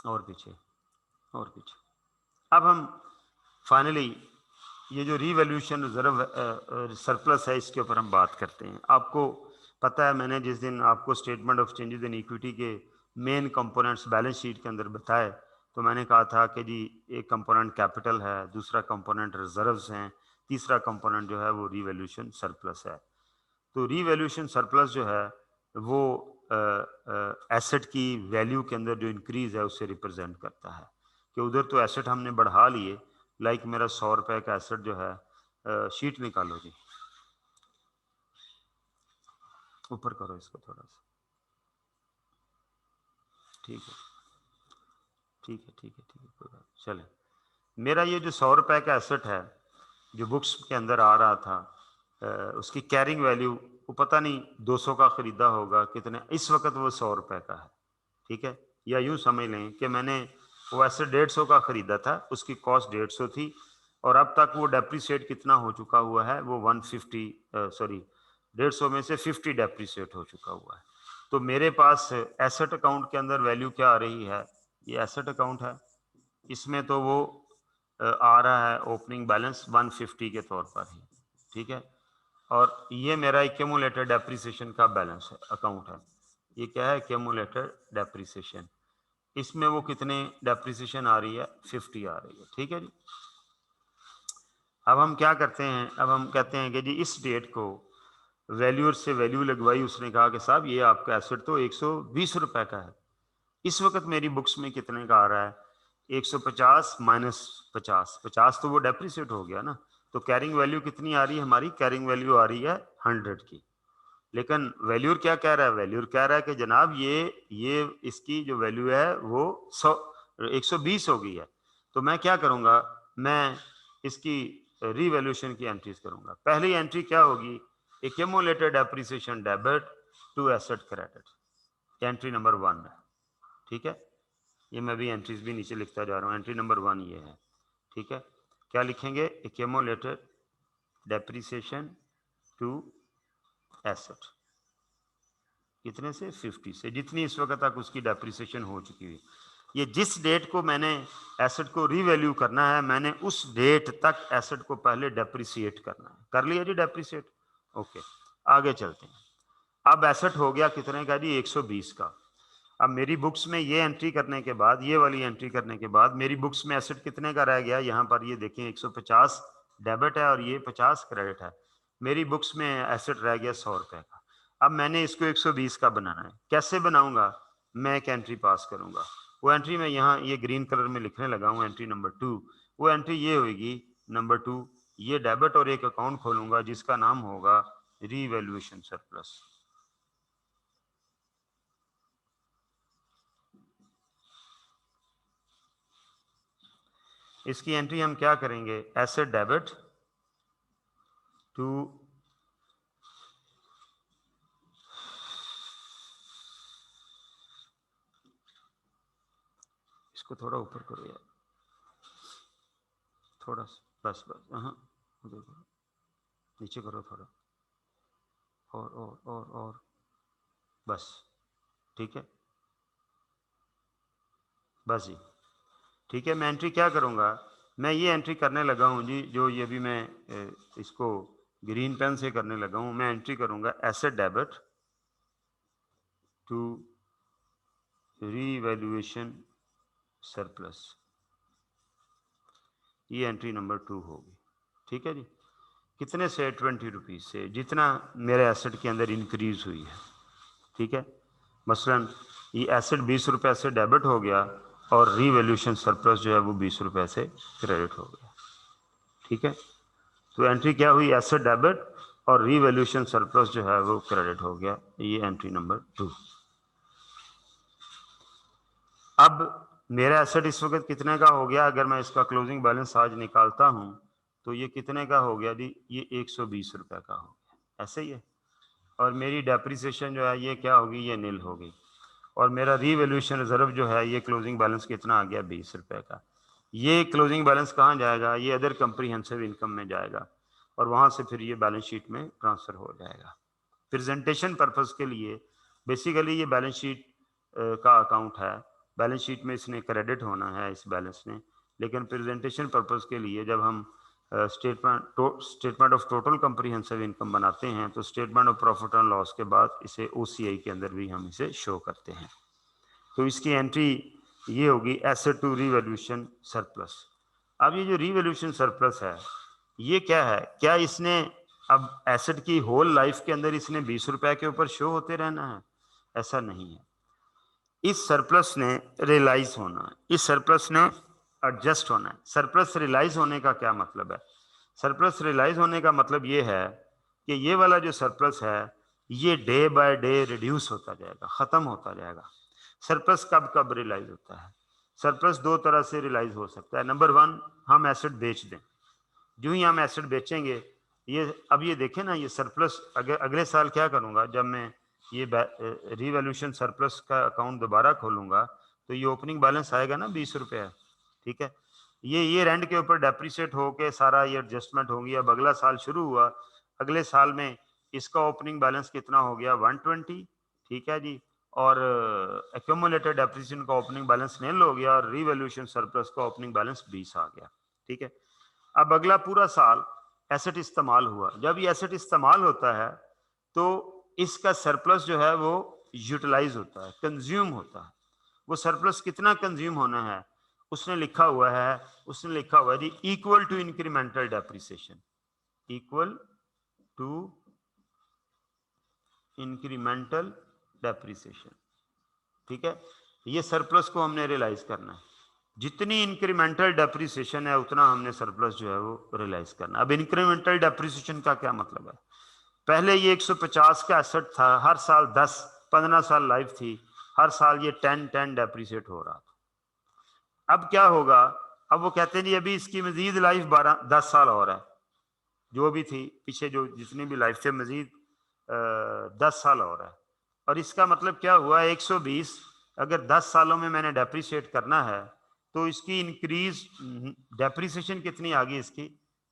और पीछे और पीछे। अब हम फाइनली ये जो रीवैल्यूएशन रिजर्व सरप्लस है इसके ऊपर हम बात करते हैं। आपको पता है मैंने जिस दिन आपको statement of changes in equity के मेन कंपोनेंट्स बैलेंस शीट के अंदर बताए, तो मैंने कहा था कि जी एक कंपोनेंट कैपिटल है, दूसरा कंपोनेंट रिजर्व्स हैं, तीसरा कंपोनेंट जो है वो रीवैल्यूएशन सरप्लस है। तो रीवैल्यूएशन सरप्लस जो है वो एसेट की वैल्यू के अंदर जो इंक्रीज है उससे रिप्रेजेंट करता है कि उधर तो एसेट हमने बढ़ा लिए, लाइक मेरा 100 रुपए का एसेट जो है, शीट निकालो जी, ऊपर करो इसको थोड़ा सा, ठीक है ठीक है ठीक है ठीक है, कोई बात चले। मेरा ये जो 100 रुपए का एसेट है जो बुक्स के अंदर आ रहा था, उसकी कैरिंग वैल्यू वो पता नहीं 200 का खरीदा होगा कितने, इस वक्त वो 100 रुपए का है, ठीक है। या यूं समझ लें कि मैंने वो एसेट 150 का खरीदा था, उसकी कॉस्ट 150 थी, और अब तक वो डेप्रीशिएट कितना हो चुका हुआ है, वो 150 सॉरी 150 में से 50 डेप्रीशिएट हो चुका हुआ है। तो मेरे पास एसेट अकाउंट के अंदर वैल्यू क्या आ रही है, ये एसेट अकाउंट है, इसमें तो वो आ रहा है ओपनिंग बैलेंस 150 के तौर पर ही, ठीक है। और ये मेरा एक्यूमुलेटेड डेप्रिसिएशन का बैलेंस है, अकाउंट है। ये क्या है, एक्यूमुलेटेड डेप्रिसिएशन। इसमें वो कितने डेप्रिसिएशन आ रही है, 50 आ रही है, ठीक है जी। अब हम क्या करते हैं, अब हम कहते हैं कि जी इस डेट को वैल्यूअर से वैल्यू लगवाई, उसने कहा कि साहब ये आपका एसेट तो 120 रुपए का है, इस वक्त मेरी बुक्स में कितने का आ रहा है, 150 माइनस 50, 50 तो वो डेप्रिसिएट हो गया ना, तो कैरिंग वैल्यू कितनी आ रही है हमारी, कैरिंग वैल्यू आ रही है 100 की। लेकिन वैल्यूर क्या कह रहा है, वैल्यूर कह रहा है कि जनाब ये इसकी जो वैल्यू है वो 120 हो गई है। तो मैं क्या करूंगा, मैं इसकी रीवैल्यूएशन की एंट्रीज करूंगा। पहली एंट्री क्या होगी, accumulated depreciation debit to asset credit, entry number 1 है, ठीक है। ये मैं भी एंट्रीज भी नीचे लिखता जा रहा हूँ, एंट्री नंबर 1 ये है, ठीक है। क्या लिखेंगे, एक्यूमुलेटेड डेप्रिसिएशन टू एसेट, कितने से, 50 से, जितनी इस वक्त तक उसकी डेप्रिसिएशन हो चुकी हुई। ये जिस डेट को मैंने एसेट को रीवैल्यू करना है, मैंने उस डेट तक एसेट को पहले डेप्रिसिएट करना है। कर लिया जी डेप्रिसिएट, ओके। आगे चलते हैं। अब एसेट हो गया कितने का जी, 120 का। अब मेरी बुक्स में ये एंट्री करने के बाद, ये वाली एंट्री करने के बाद मेरी बुक्स में एसेट कितने का रह गया, यहाँ पर ये देखें 150 डेबिट है और ये 50 क्रेडिट है। मेरी बुक्स में एसेट रह गया 100 रुपए का। अब मैंने इसको 120 का बनाना है, कैसे बनाऊंगा, मैं एक एंट्री पास करूंगा। वो एंट्री मैं यहाँ ये ग्रीन कलर में लिखने लगा हूँ, एंट्री नंबर 2। वो एंट्री ये होगी नंबर 2, ये डेबिट और एक अकाउंट खोलूंगा जिसका नाम होगा रीवैल्यूएशन सरप्लस। इसकी एंट्री हम क्या करेंगे, एसेट डेबिट टू इसको थोड़ा ऊपर करो यार, थोड़ा बस बस, हाँ नीचे करो थोड़ा, और बस, ठीक है, बस जी, ठीक है। मैं एंट्री क्या करूँगा, मैं ये एंट्री करने लगा हूँ जी, जो ये भी मैं इसको ग्रीन पेन से करने लगा हूँ। मैं एंट्री करूँगा asset debit to revaluation surplus, ये एंट्री नंबर 2 होगी, ठीक है जी। कितने से, 20 रुपीज़ से, जितना मेरे एसेट के अंदर इंक्रीज हुई है, ठीक है। मसलन ये एसेट 20 रुपए से डेबिट हो गया और रीवैल्यूएशन सरप्लस जो है वो 20 रुपए से क्रेडिट हो गया, ठीक है। तो एंट्री क्या हुई, एसेट डेबिट और रीवैल्यूएशन सरप्लस जो है वो क्रेडिट हो गया, ये एंट्री नंबर 2। अब मेरा एसेट इस वक्त कितने का हो गया, अगर मैं इसका क्लोजिंग बैलेंस आज निकालता हूं तो ये कितने का हो गया जी, ये 120 रुपए का हो गया, ऐसे ही है। और मेरी डेप्रिसिएशन जो है ये क्या होगी, ये नील होगी। और मेरा रीवैल्यूएशन रिजर्व जो है ये क्लोजिंग बैलेंस कितना आ गया, 20 रुपए का। ये क्लोजिंग बैलेंस कहाँ जाएगा, ये अदर कंप्रीहेंसिव इनकम में जाएगा और वहां से फिर ये बैलेंस शीट में ट्रांसफर हो जाएगा। प्रेजेंटेशन पर्पस के लिए बेसिकली ये बैलेंस शीट का अकाउंट है, बैलेंस शीट में इसने क्रेडिट होना है इस बैलेंस में, लेकिन प्रेजेंटेशन पर्पस के लिए जब हम statement of total comprehensive income बनाते हैं तो statement of profit and loss के बाद इसे ओसीआई के अंदर भी हम इसे शो करते हैं। तो इसकी एंट्री ये होगी एसेट टू रीवैल्यूएशन सरप्लस। अब ये जो रीवैल्यूएशन सरप्लस है ये क्या है, क्या इसने अब एसेट की होल लाइफ के अंदर इसने 20 रुपए के ऊपर शो होते रहना है, ऐसा नहीं है। इस सरप्लस ने रियलाइज होना है, इस सरप्लस ने एडजस्ट होना है। सरप्लस रियलाइज होने का क्या मतलब है, सरप्लस रियलाइज होने का मतलब ये है कि ये वाला जो सरप्लस है ये डे बाय डे रिड्यूस होता जाएगा, खत्म होता जाएगा। सरप्लस कब कब रियलाइज होता है, सरप्लस दो तरह से रियलाइज हो सकता है। नंबर वन, हम एसेट बेच दें, जो ही हम एसेट बेचेंगे ये, अब ये देखें ना, ये सरप्लस अगले साल क्या करूंगा, जब मैं ये रीवैल्यूएशन सरप्लस का अकाउंट दोबारा खोलूंगा तो ये ओपनिंग बैलेंस आएगा ना 20 रुपये, ठीक है। ये रेंट के ऊपर डेप्रिसिएट होके सारा ये एडजस्टमेंट होगी। अब अगला साल शुरू हुआ, अगले साल में इसका ओपनिंग बैलेंस कितना हो गया, 120, ठीक है जी। और एक्यूमुलेटेड डेप्रिसिएशन का ओपनिंग बैलेंस नील हो गया और रीवैल्यूएशन सरप्लस का ओपनिंग बैलेंस 20 आ गया, ठीक है। अब अगला पूरा साल एसेट इस्तेमाल हुआ, जब ये एसेट इस्तेमाल होता है तो इसका सरप्लस जो है वो यूटिलाइज होता है, कंज्यूम होता है। वो सरप्लस कितना कंज्यूम होना है, उसने लिखा हुआ है जी equal to incremental depreciation, equal to incremental depreciation, ठीक है। ये सरप्लस को हमने रियलाइज करना है, जितनी इंक्रीमेंटल डेप्रिसिएशन है उतना हमने सरप्लस जो है वो रियलाइज करना। अब इंक्रीमेंटल डेप्रिसिएशन का क्या मतलब है, पहले ये 150 का एसेट था, हर साल 10-15 साल लाइफ थी, हर साल ये 10 डेप्रिसिएट हो रहा था। अब क्या होगा, अब वो कहते हैं जी अभी इसकी मजीद लाइफ 10 साल और है, जो भी थी पीछे जो जितनी भी लाइफ थे मजीद 10 साल और है। और इसका मतलब क्या हुआ, 120 अगर 10 सालों में मैंने डेप्रिसिएट करना है तो इसकी इंक्रीज डेप्रिसिएशन कितनी आ गई,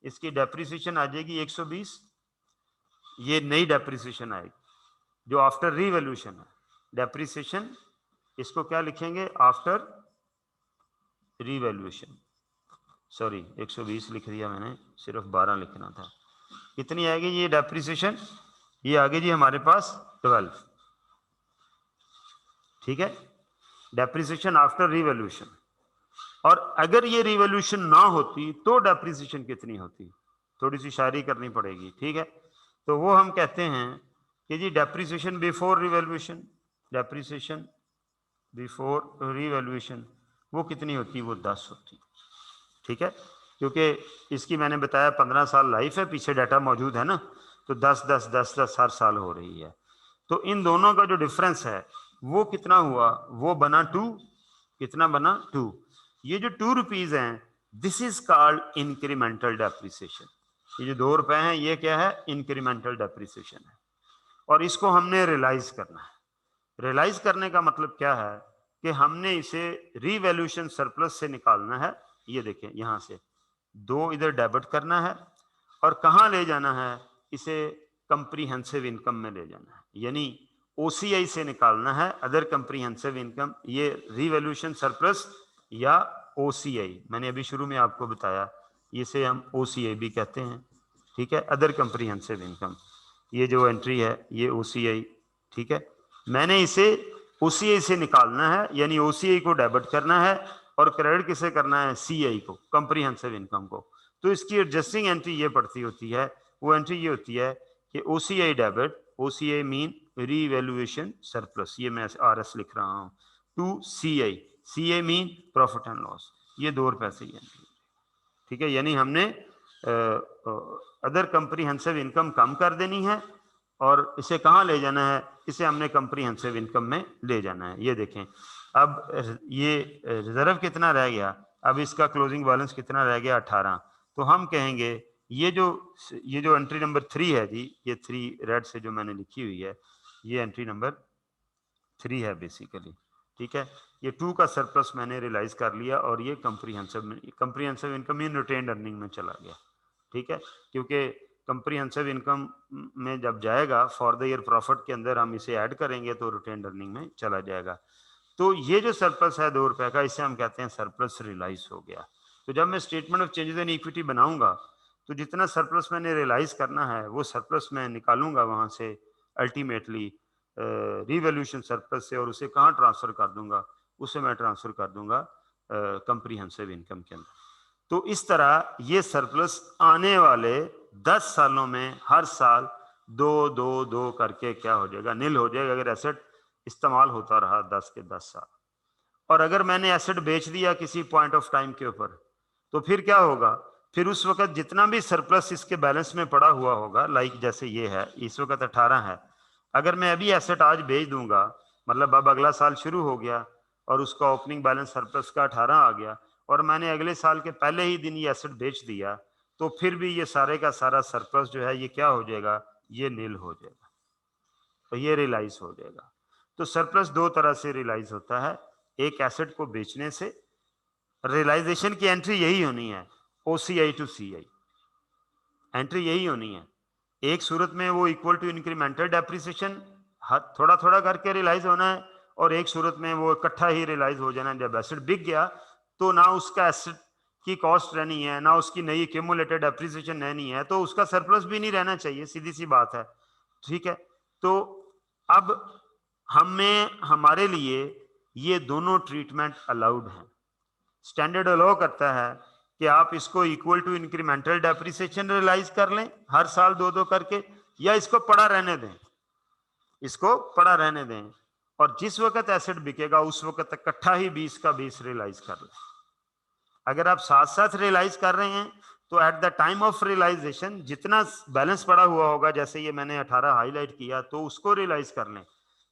इसकी डेप्रिसिएशन आ जाएगी 120, ये नई डेप्रिसिएशन आएगी जो आफ्टर रीवैल्यूएशन है। डेप्रिसिएशन इसको क्या लिखेंगे, आफ्टर रीवैल्यूएशन, सॉरी 120 लिख दिया मैंने, सिर्फ 12 लिखना था। कितनी आएगी ये डेप्रिसिएशन, ये आ गई जी हमारे पास 12, ठीक है, डेप्रिसिएशन आफ्टर रीवैल्यूएशन। और अगर ये रिवॉल्यूशन ना होती तो डेप्रिसिएशन कितनी होती, थोड़ी सी शायरी करनी पड़ेगी, ठीक है। तो वो हम कहते हैं कि जी depreciation before revolution, depreciation before revolution वो कितनी होती, वो 10 होती, ठीक है। क्योंकि इसकी मैंने बताया 15 साल लाइफ है, पीछे डाटा मौजूद है ना, तो 10-10-10-10 हर साल हो रही है। तो इन दोनों का जो डिफरेंस है वो कितना हुआ, वो बना 2, कितना बना 2। ये जो 2 रुपीज हैं this is called incremental depreciation. ये जो 2 रुपए हैं ये क्या है, इंक्रीमेंटल डेप्रिसिएशन है। और इसको हमने रियलाइज करना है। रियलाइज करने का मतलब क्या है कि हमने इसे रीवैल्यूएशन सरप्लस से निकालना है। ये देखें यहां से 2 इधर डेबिट करना है और कहां ले जाना है, इसे कंप्रीहेंसिव इनकम में ले जाना है, यानी ओसीआई से निकालना है, अदर कंप्रीहेंसिव इनकम। ये रीवैल्यूएशन सरप्लस या ओसीआई मैंने अभी शुरू में आपको बताया, इसे हम ओसीआई भी कहते हैं, ठीक है, अदर कंप्रीहेंसिव इनकम। ये जो एंट्री है ये ओसीआई, ठीक है। मैंने इसे ओसीआई से निकालना है, यानी ओसीआई को डेबिट करना है और क्रेडिट किसे करना है, सीआई को, कंप्रीहेंसिव इनकम को। तो इसकी एडजस्टिंग एंट्री ये पड़ती होती है, वो एंट्री ये होती है कि OCI debit, OCI mean revaluation surplus, ये मैं आरएस लिख रहा हूं, to CI, CI mean profit and loss, ये 2 रुपए से एंट्री, ठीक है। यानी हमने अदर कंप्रीहेंसिव इनकम कम कर देनी है और इसे कहाँ ले जाना है, इसे हमने कंप्रीहेंसिव इनकम में ले जाना है। ये देखें अब ये रिजर्व कितना रह गया, अब इसका क्लोजिंग बैलेंस कितना रह गया, 18। तो हम कहेंगे ये जो एंट्री नंबर 3 है जी, ये 3 रेड से जो मैंने लिखी हुई है, ये एंट्री नंबर 3 है बेसिकली, ठीक है। ये 2 का सरप्लस मैंने रियलाइज कर लिया और ये comprehensive income in retained earning में चला गया, ठीक है। क्योंकि कंप्रीहेंसिव इनकम में जब जाएगा फॉर द ईयर प्रॉफिट के अंदर हम इसे ऐड करेंगे तो रिटेन्ड अर्निंग में चला जाएगा। तो ये जो सरप्लस है 2 रुपए का, इसे हम कहते हैं सरप्लस रियलाइज हो गया। तो जब मैं statement of changes in equity बनाऊंगा तो जितना सरप्लस मैंने रियलाइज करना है वो सरप्लस मैं निकालूंगा वहां से अल्टीमेटली रिवैल्यूएशन सरप्लस से, और उसे कहाँ ट्रांसफर कर दूंगा, उसे मैं ट्रांसफर कर दूंगा कंप्रीहेंसिव इनकम के अंदर। तो इस तरह ये सरप्लस आने वाले 10 सालों में हर साल 2-2-2 करके क्या हो जाएगा, नील हो जाएगा, अगर एसेट इस्तेमाल होता रहा 10 के 10 साल। और अगर मैंने एसेट बेच दिया किसी पॉइंट ऑफ टाइम के ऊपर, तो फिर क्या होगा, फिर उस वक्त जितना भी सरप्लस इसके बैलेंस में पड़ा हुआ होगा, लाइक जैसे ये है इस वक्त 18 है, अगर मैं अभी एसेट आज बेच दूंगा, मतलब अब अगला साल शुरू हो गया और उसका ओपनिंग बैलेंस सरप्लस का 18 आ गया और मैंने अगले साल के पहले ही दिन ये एसेट बेच दिया, तो फिर भी ये सारे का सारा सरप्लस जो है ये क्या हो जाएगा, ये नील हो जाएगा, तो ये रियलाइज हो जाएगा। तो सरप्लस 2 तरह से रियलाइज होता है, एक एसेट को बेचने से, रियलाइजेशन की एंट्री यही होनी है, ओसीआई टू सीआई एंट्री यही होनी है। एक सूरत में वो इक्वल टू इंक्रीमेंटल डेप्रिसिएशन थोड़ा थोड़ा करके रियलाइज होना है, और एक सूरत में वो इकट्ठा ही रियलाइज हो जाना है। जब एसेट बिक गया तो ना उसका एसेट की कॉस्ट रहनी है, ना उसकी नई एक्यूमुलेटेड डेप्रिसिएशन रहनी है, तो उसका सरप्लस भी नहीं रहना चाहिए, सीधी सी बात है, ठीक है। तो अब हमारे लिए ये दोनों ट्रीटमेंट अलाउड हैं। स्टैंडर्ड अलाउ करता है कि आप इसको equal to incremental depreciation realise कर लें हर साल 2-2 करके, या इसको पड़ा रहने दें, इसको पड़ा रहने दें, और जिस वक्त एसेट बिकेगा उस वक्त इकट्ठा ही 20 का 20 रियलाइज कर लें। अगर आप साथ साथ रियलाइज कर रहे हैं तो at the time of realisation जितना बैलेंस पड़ा हुआ होगा, जैसे ये मैंने 18 हाईलाइट किया, तो उसको रियलाइज कर लें।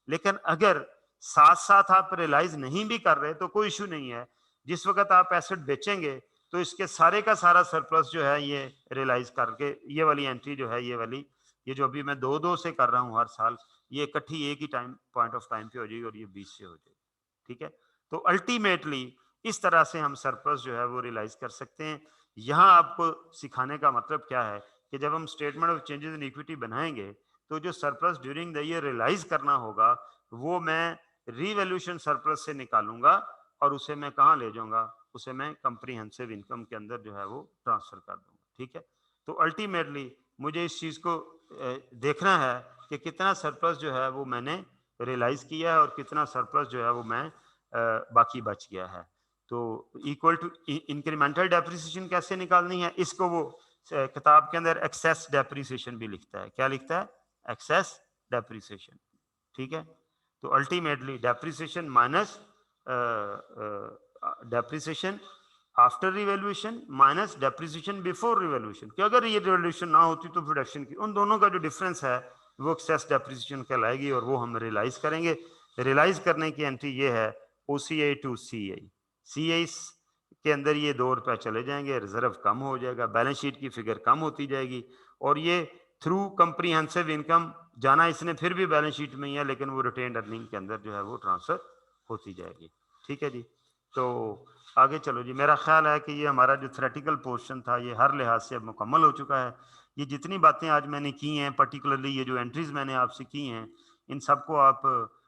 लेकिन अगर साथ साथ आप रियलाइज नहीं भी कर रहे तो कोई इशू नहीं है, जिस वक्त आप एसेट बेचेंगे तो इसके सारे का सारा सरप्लस जो है ये रियलाइज करके, ये वाली एंट्री जो है, ये जो अभी मैं 2-2 से कर रहा हूं हर साल, ये इकट्ठी एक ही टाइम पॉइंट ऑफ टाइम पे हो जाएगी और ये 20 से हो जाएगी, ठीक है। तो अल्टीमेटली इस तरह से हम सरप्लस जो है वो रियलाइज कर सकते हैं। यहाँ आपको सिखाने का मतलब क्या है कि जब हम statement of changes in equity बनाएंगे तो जो surplus during the year realise करना होगा वो मैं रीवैल्यूएशन सरप्लस से निकालूंगा और उसे मैं कहाँ ले जाऊंगा, उसे मैं कंप्रीहेंसिव इनकम के अंदर जो है वो ट्रांसफर कर दूंगा, ठीक है। तो अल्टीमेटली मुझे इस चीज को देखना है कि कितना सरप्लस जो है वो मैंने रियलाइज किया है और कितना सरप्लस जो है वो मैं बाकी बच गया है। तो इक्वल टू इंक्रीमेंटल डेप्रिसिएशन कैसे निकालनी है, इसको वो किताब के अंदर एक्सेस डेप्रिसिएशन भी लिखता है। क्या लिखता है? एक्सेस डेप्रिसिएशन, ठीक है। तो ultimately depreciation minus depreciation after revaluation minus depreciation before revaluation, कि अगर ये रिवैल्यूएशन ना होती तो प्रोडक्शन की, उन दोनों का जो डिफरेंस है वो एक्सेस डेप्रिसिएशन कहलाएगी और वो हम रियलाइज करेंगे। रियलाइज करने की एंट्री ये है ओसीआई टू सीआई। सीआई के अंदर ये 2 रुपए चले जाएंगे, रिजर्व कम हो जाएगा, बैलेंस शीट की फिगर कम होती जाएगी, और ये थ्रू कंप्रीहेंसिव इनकम जाना इसने फिर भी बैलेंस शीट में ही है, लेकिन वो रिटेन्ड अर्निंग के अंदर जो है वो ट्रांसफर होती जाएगी, ठीक है जी। तो आगे चलो जी, मेरा ख्याल है कि ये हमारा जो थ्योरेटिकल पोर्शन था ये हर लिहाज से अब मुकम्मल हो चुका है। ये जितनी बातें आज मैंने की हैं, पर्टिकुलरली ये जो एंट्रीज मैंने आपसे की हैं, इन सबको आप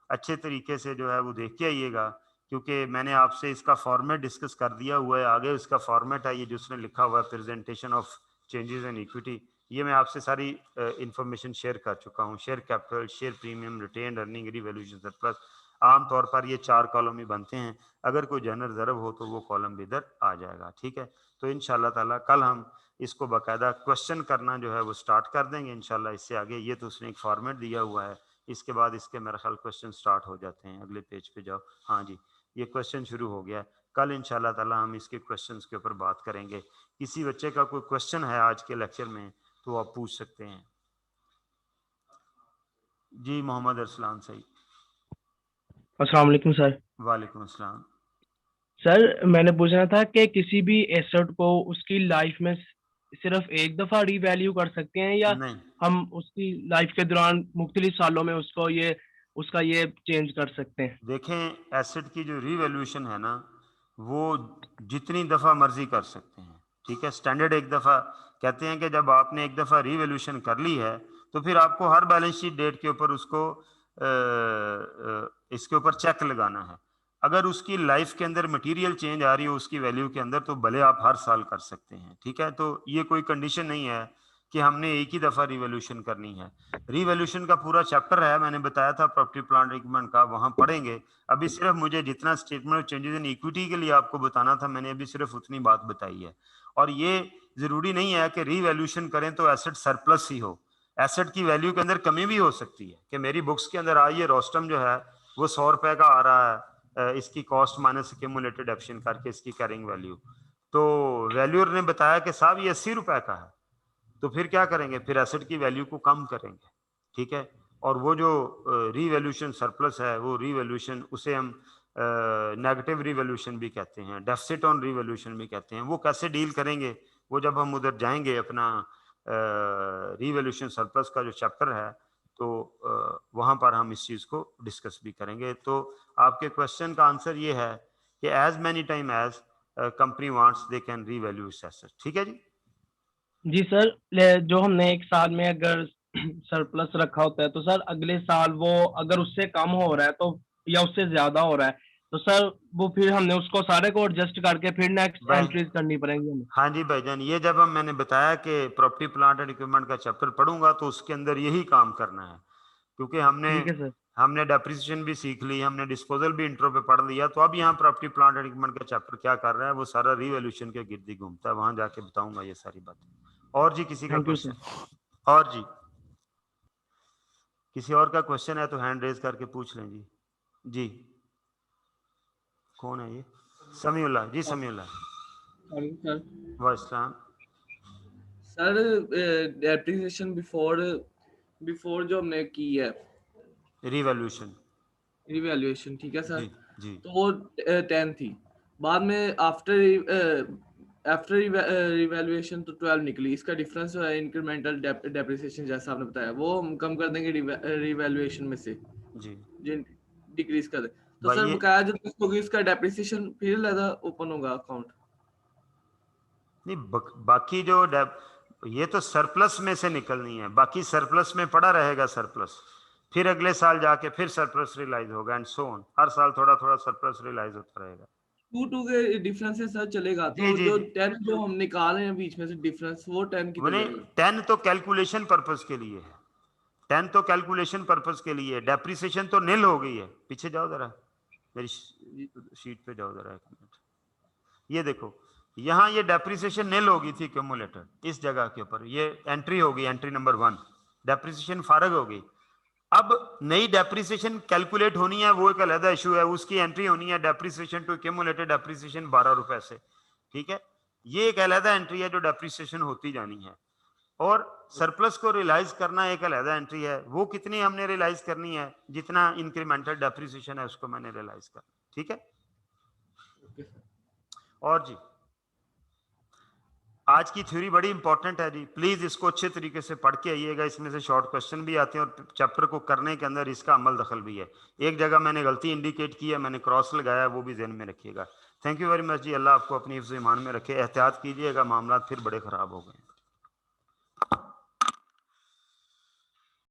अच्छे तरीके से जो है वो देख के आइएगा, क्योंकि मैंने आपसे इसका फॉर्मेट डिस्कस कर दिया हुआ है। आगे इसका फॉर्मेट है ये जो उसने लिखा हुआ है, presentation of changes in equity, ये मैं आपसे सारी इंफॉर्मेशन शेयर कर चुका हूँ। Share capital, share premium, retained earning, revaluation surplus, आमतौर पर ये 4 कॉलम ही बनते हैं। अगर कोई जनरल रिजर्व हो तो वो कॉलम भी इधर आ जाएगा, ठीक है। तो इंशाल्लाह ताला कल हम इसको बाकायदा क्वेश्चन करना जो है वो स्टार्ट कर देंगे इंशाल्लाह। इससे आगे ये तो उसने एक फॉर्मेट दिया हुआ है, इसके बाद इसके मेरा ख्याल क्वेश्चन स्टार्ट हो जाते हैं। अगले पेज पे जाओ, हाँ जी, ये क्वेश्चन शुरू हो गया। कल इंशाल्लाह ताला हम इसके क्वेश्चंस के ऊपर बात करेंगे। किसी बच्चे का कोई क्वेश्चन है आज के लेक्चर में तो आप पूछ सकते हैं। जी मोहम्मद अरसलान सही। अस्सलाम वालेकुम सर। वालेकुम अस्सलाम। सर मैंने पूछना था कि किसी भी एसेट को उसकी लाइफ में सिर्फ एक दफा रीवैल्यू कर सकते हैं या नहीं, हम उसकी लाइफ के दौरान मुख्तलिफ सालों में उसका ये चेंज कर सकते हैं? देखें एसेट की जो रीवैल्यूएशन है ना, वो जितनी दफ़ा मर्जी कर सकते हैं, ठीक है। स्टैंडर्ड एक दफ़ा कहते हैं कि जब आपने एक दफ़ा रीवैल्यूएशन कर ली है तो फिर आपको हर बैलेंस शीट डेट के ऊपर उसको इसके ऊपर चेक लगाना है। अगर उसकी लाइफ के अंदर मटेरियल चेंज आ रही हो उसकी वैल्यू के अंदर, तो भले आप हर साल कर सकते हैं, ठीक है। तो ये कोई कंडीशन नहीं है कि हमने एक ही दफ़ा रिवॉल्यूशन करनी है। रिवॉल्यूशन का पूरा चैप्टर है, मैंने बताया था प्रॉपर्टी प्लांट इक्विपमेंट का, वहां पढ़ेंगे। अभी सिर्फ मुझे जितना statement of changes in equity के लिए आपको बताना था, मैंने अभी सिर्फ उतनी बात बताई है। और ये जरूरी नहीं है कि रिवॉल्यूशन करें तो एसेट सरप्लस ही हो। एसेट की वैल्यू के अंदर कमी भी हो सकती है कि मेरी बुक्स के अंदर आई है रोस्टम जो है वो 100 रुपए का आ रहा है, इसकी कॉस्ट माइनस एक्यूमुलेटेड एप्शन करके इसकी कैरिंग वैल्यू, तो वैल्यूअर ने बताया कि साहब ये 80 रुपए का है। तो फिर क्या करेंगे, फिर एसेट की वैल्यू को कम करेंगे, ठीक है। और वो जो रीवैल्यूएशन सरप्लस है, वो रीवैल्यूएशन उसे हम नेगेटिव रीवैल्यूएशन भी कहते हैं, डेफिसिट ऑन रीवैल्यूएशन भी कहते हैं। वो कैसे डील करेंगे, वो जब हम उधर जाएंगे अपना रीवैल्यूएशन सरप्लस का जो चैप्टर है, तो वहां पर हम इस चीज को डिस्कस भी करेंगे। तो आपके क्वेश्चन का आंसर ये है कि as many time as company wants they can revalue its asset, ठीक है जी। जी सर, जो हमने एक साल में अगर सरप्लस रखा होता है तो सर अगले साल वो अगर उससे कम हो रहा है तो या उससे ज्यादा हो रहा है तो सर वो फिर हमने उसको सारे को एडजस्ट करके फिर नेक्स्ट भाई, एंट्रीज करनी पड़ेंगी हमें? हाँ जी भाईजान, ये जब हम मैंने बताया कि प्रॉपर्टी प्लांट एंड इक्विपमेंट का चैप्टर पढ़ूंगा तो उसके अंदर यही काम करना है, क्योंकि हमने ठीक है सर। हमने डेप्रिसिएशन भी सीख ली, हमने डिस्पोजल भी इंट्रो पे पढ़ लिया। तो अब यहाँ प्रॉपर्टी प्लांट एंड इक्विपमेंट का चैप्टर क्या कर रहा है, वो सारा रिवॉल्यूशन के गिर्द ही घूमता है, वहां जाके बताऊंगा ये सारी बातें। और जी किसी का थैंक यू क्वेश्चन? सर। और जी किसी और का क्वेश्चन है तो हैंड रेज करके पूछ लें जी। जी कौन है ये? समीउल्लाह जी, समीउल्लाह। सर वाइसलाम। सर डेप्रिसिएशन बिफोर बिफोर जो हमने की है रिवॉल्यूशन। रिवैल्यूएशन, ठीक है सर, जी जी तो वो 10 थी। बाद में आफ्टर आफ्टर रिवैल्यूएशन तो 12 निकली। इसका डिफरेंस है इंक्रीमेंटल डेप्रिसिएशन, जैसा आपने बताया, वो हम कम कर देंगे रिवैल्यूएशन में से, जी जो डिक्रीज कर दे। तो भाई सर ये बकाया जो होगी इसका डेप्रिसिएशन फिर ज़्यादा ओपन होगा अकाउंट? नहीं, बाकी जो ये तो सरप्लस में से निकलनी है, बाकी सरप्लस में पड़ा रहेगा सरप्लस, फिर अगले साल जाके फिर सरप्लस रियलाइज होगा एंड सो ऑन, हर साल थोड़ा थोड़ा सरप्लस रियलाइज होता रहेगा। 2 के डिफरेंस से सर चलेगा, जी तो जी जो जी, 10 जो हम निकाल रहे हैं बीच में से डिफरेंस, वो 10 वो किधर नहीं, जाएगा? 10 तो कैलकुलेशन पर्पस के लिए है, 10 तो कैलकुलेशन पर्पस के लिए, डेप्रिसिएशन तो निल हो गई है। पीछे जाओ जरा, मेरी शीट पे जाओ जरा, एक मिनट। ये देखो, यहाँ ये डेप्रिसिएशन निल हो गई थी क्यूमुलेटेड, इस जगह के ऊपर ये एंट्री होगी, एंट्री नंबर 1, डेप्रिसिएशन फारग हो गई। अब नई डेप्रिसिएशन कैलकुलेट होनी है, वो एक अलग इशू है, उसकी एंट्री होनी है डेप्रिसिएशन टू एक्यूमुलेटेड डेप्रिसिएशन 12 रुपए से, ठीक है। ये एक अलग एंट्री है जो डेप्रिसिएशन होती जानी है। और सरप्लस को रियलाइज करना एक अलग एंट्री है, वो कितनी हमने रियलाइज करनी है, जितना इंक्रीमेंटल डेप्रिसिएशन है उसको मैंने रियलाइज करना, ठीक है। और जी आज की थ्योरी बड़ी इंपॉर्टेंट है जी, प्लीज इसको अच्छे तरीके से पढ़ के आइएगा, इसमें से शॉर्ट क्वेश्चन भी आते हैं और चैप्टर को करने के अंदर इसका अमल दखल भी है। एक जगह मैंने गलती इंडिकेट की है, मैंने क्रॉस लगाया, वो भी जहन में रखिएगा। थैंक यू वेरी मच जी, अल्लाह आपको अपनी हिफ्ज़ ईमान में रखे, एहतियात कीजिएगा, मामला फिर बड़े खराब हो गए।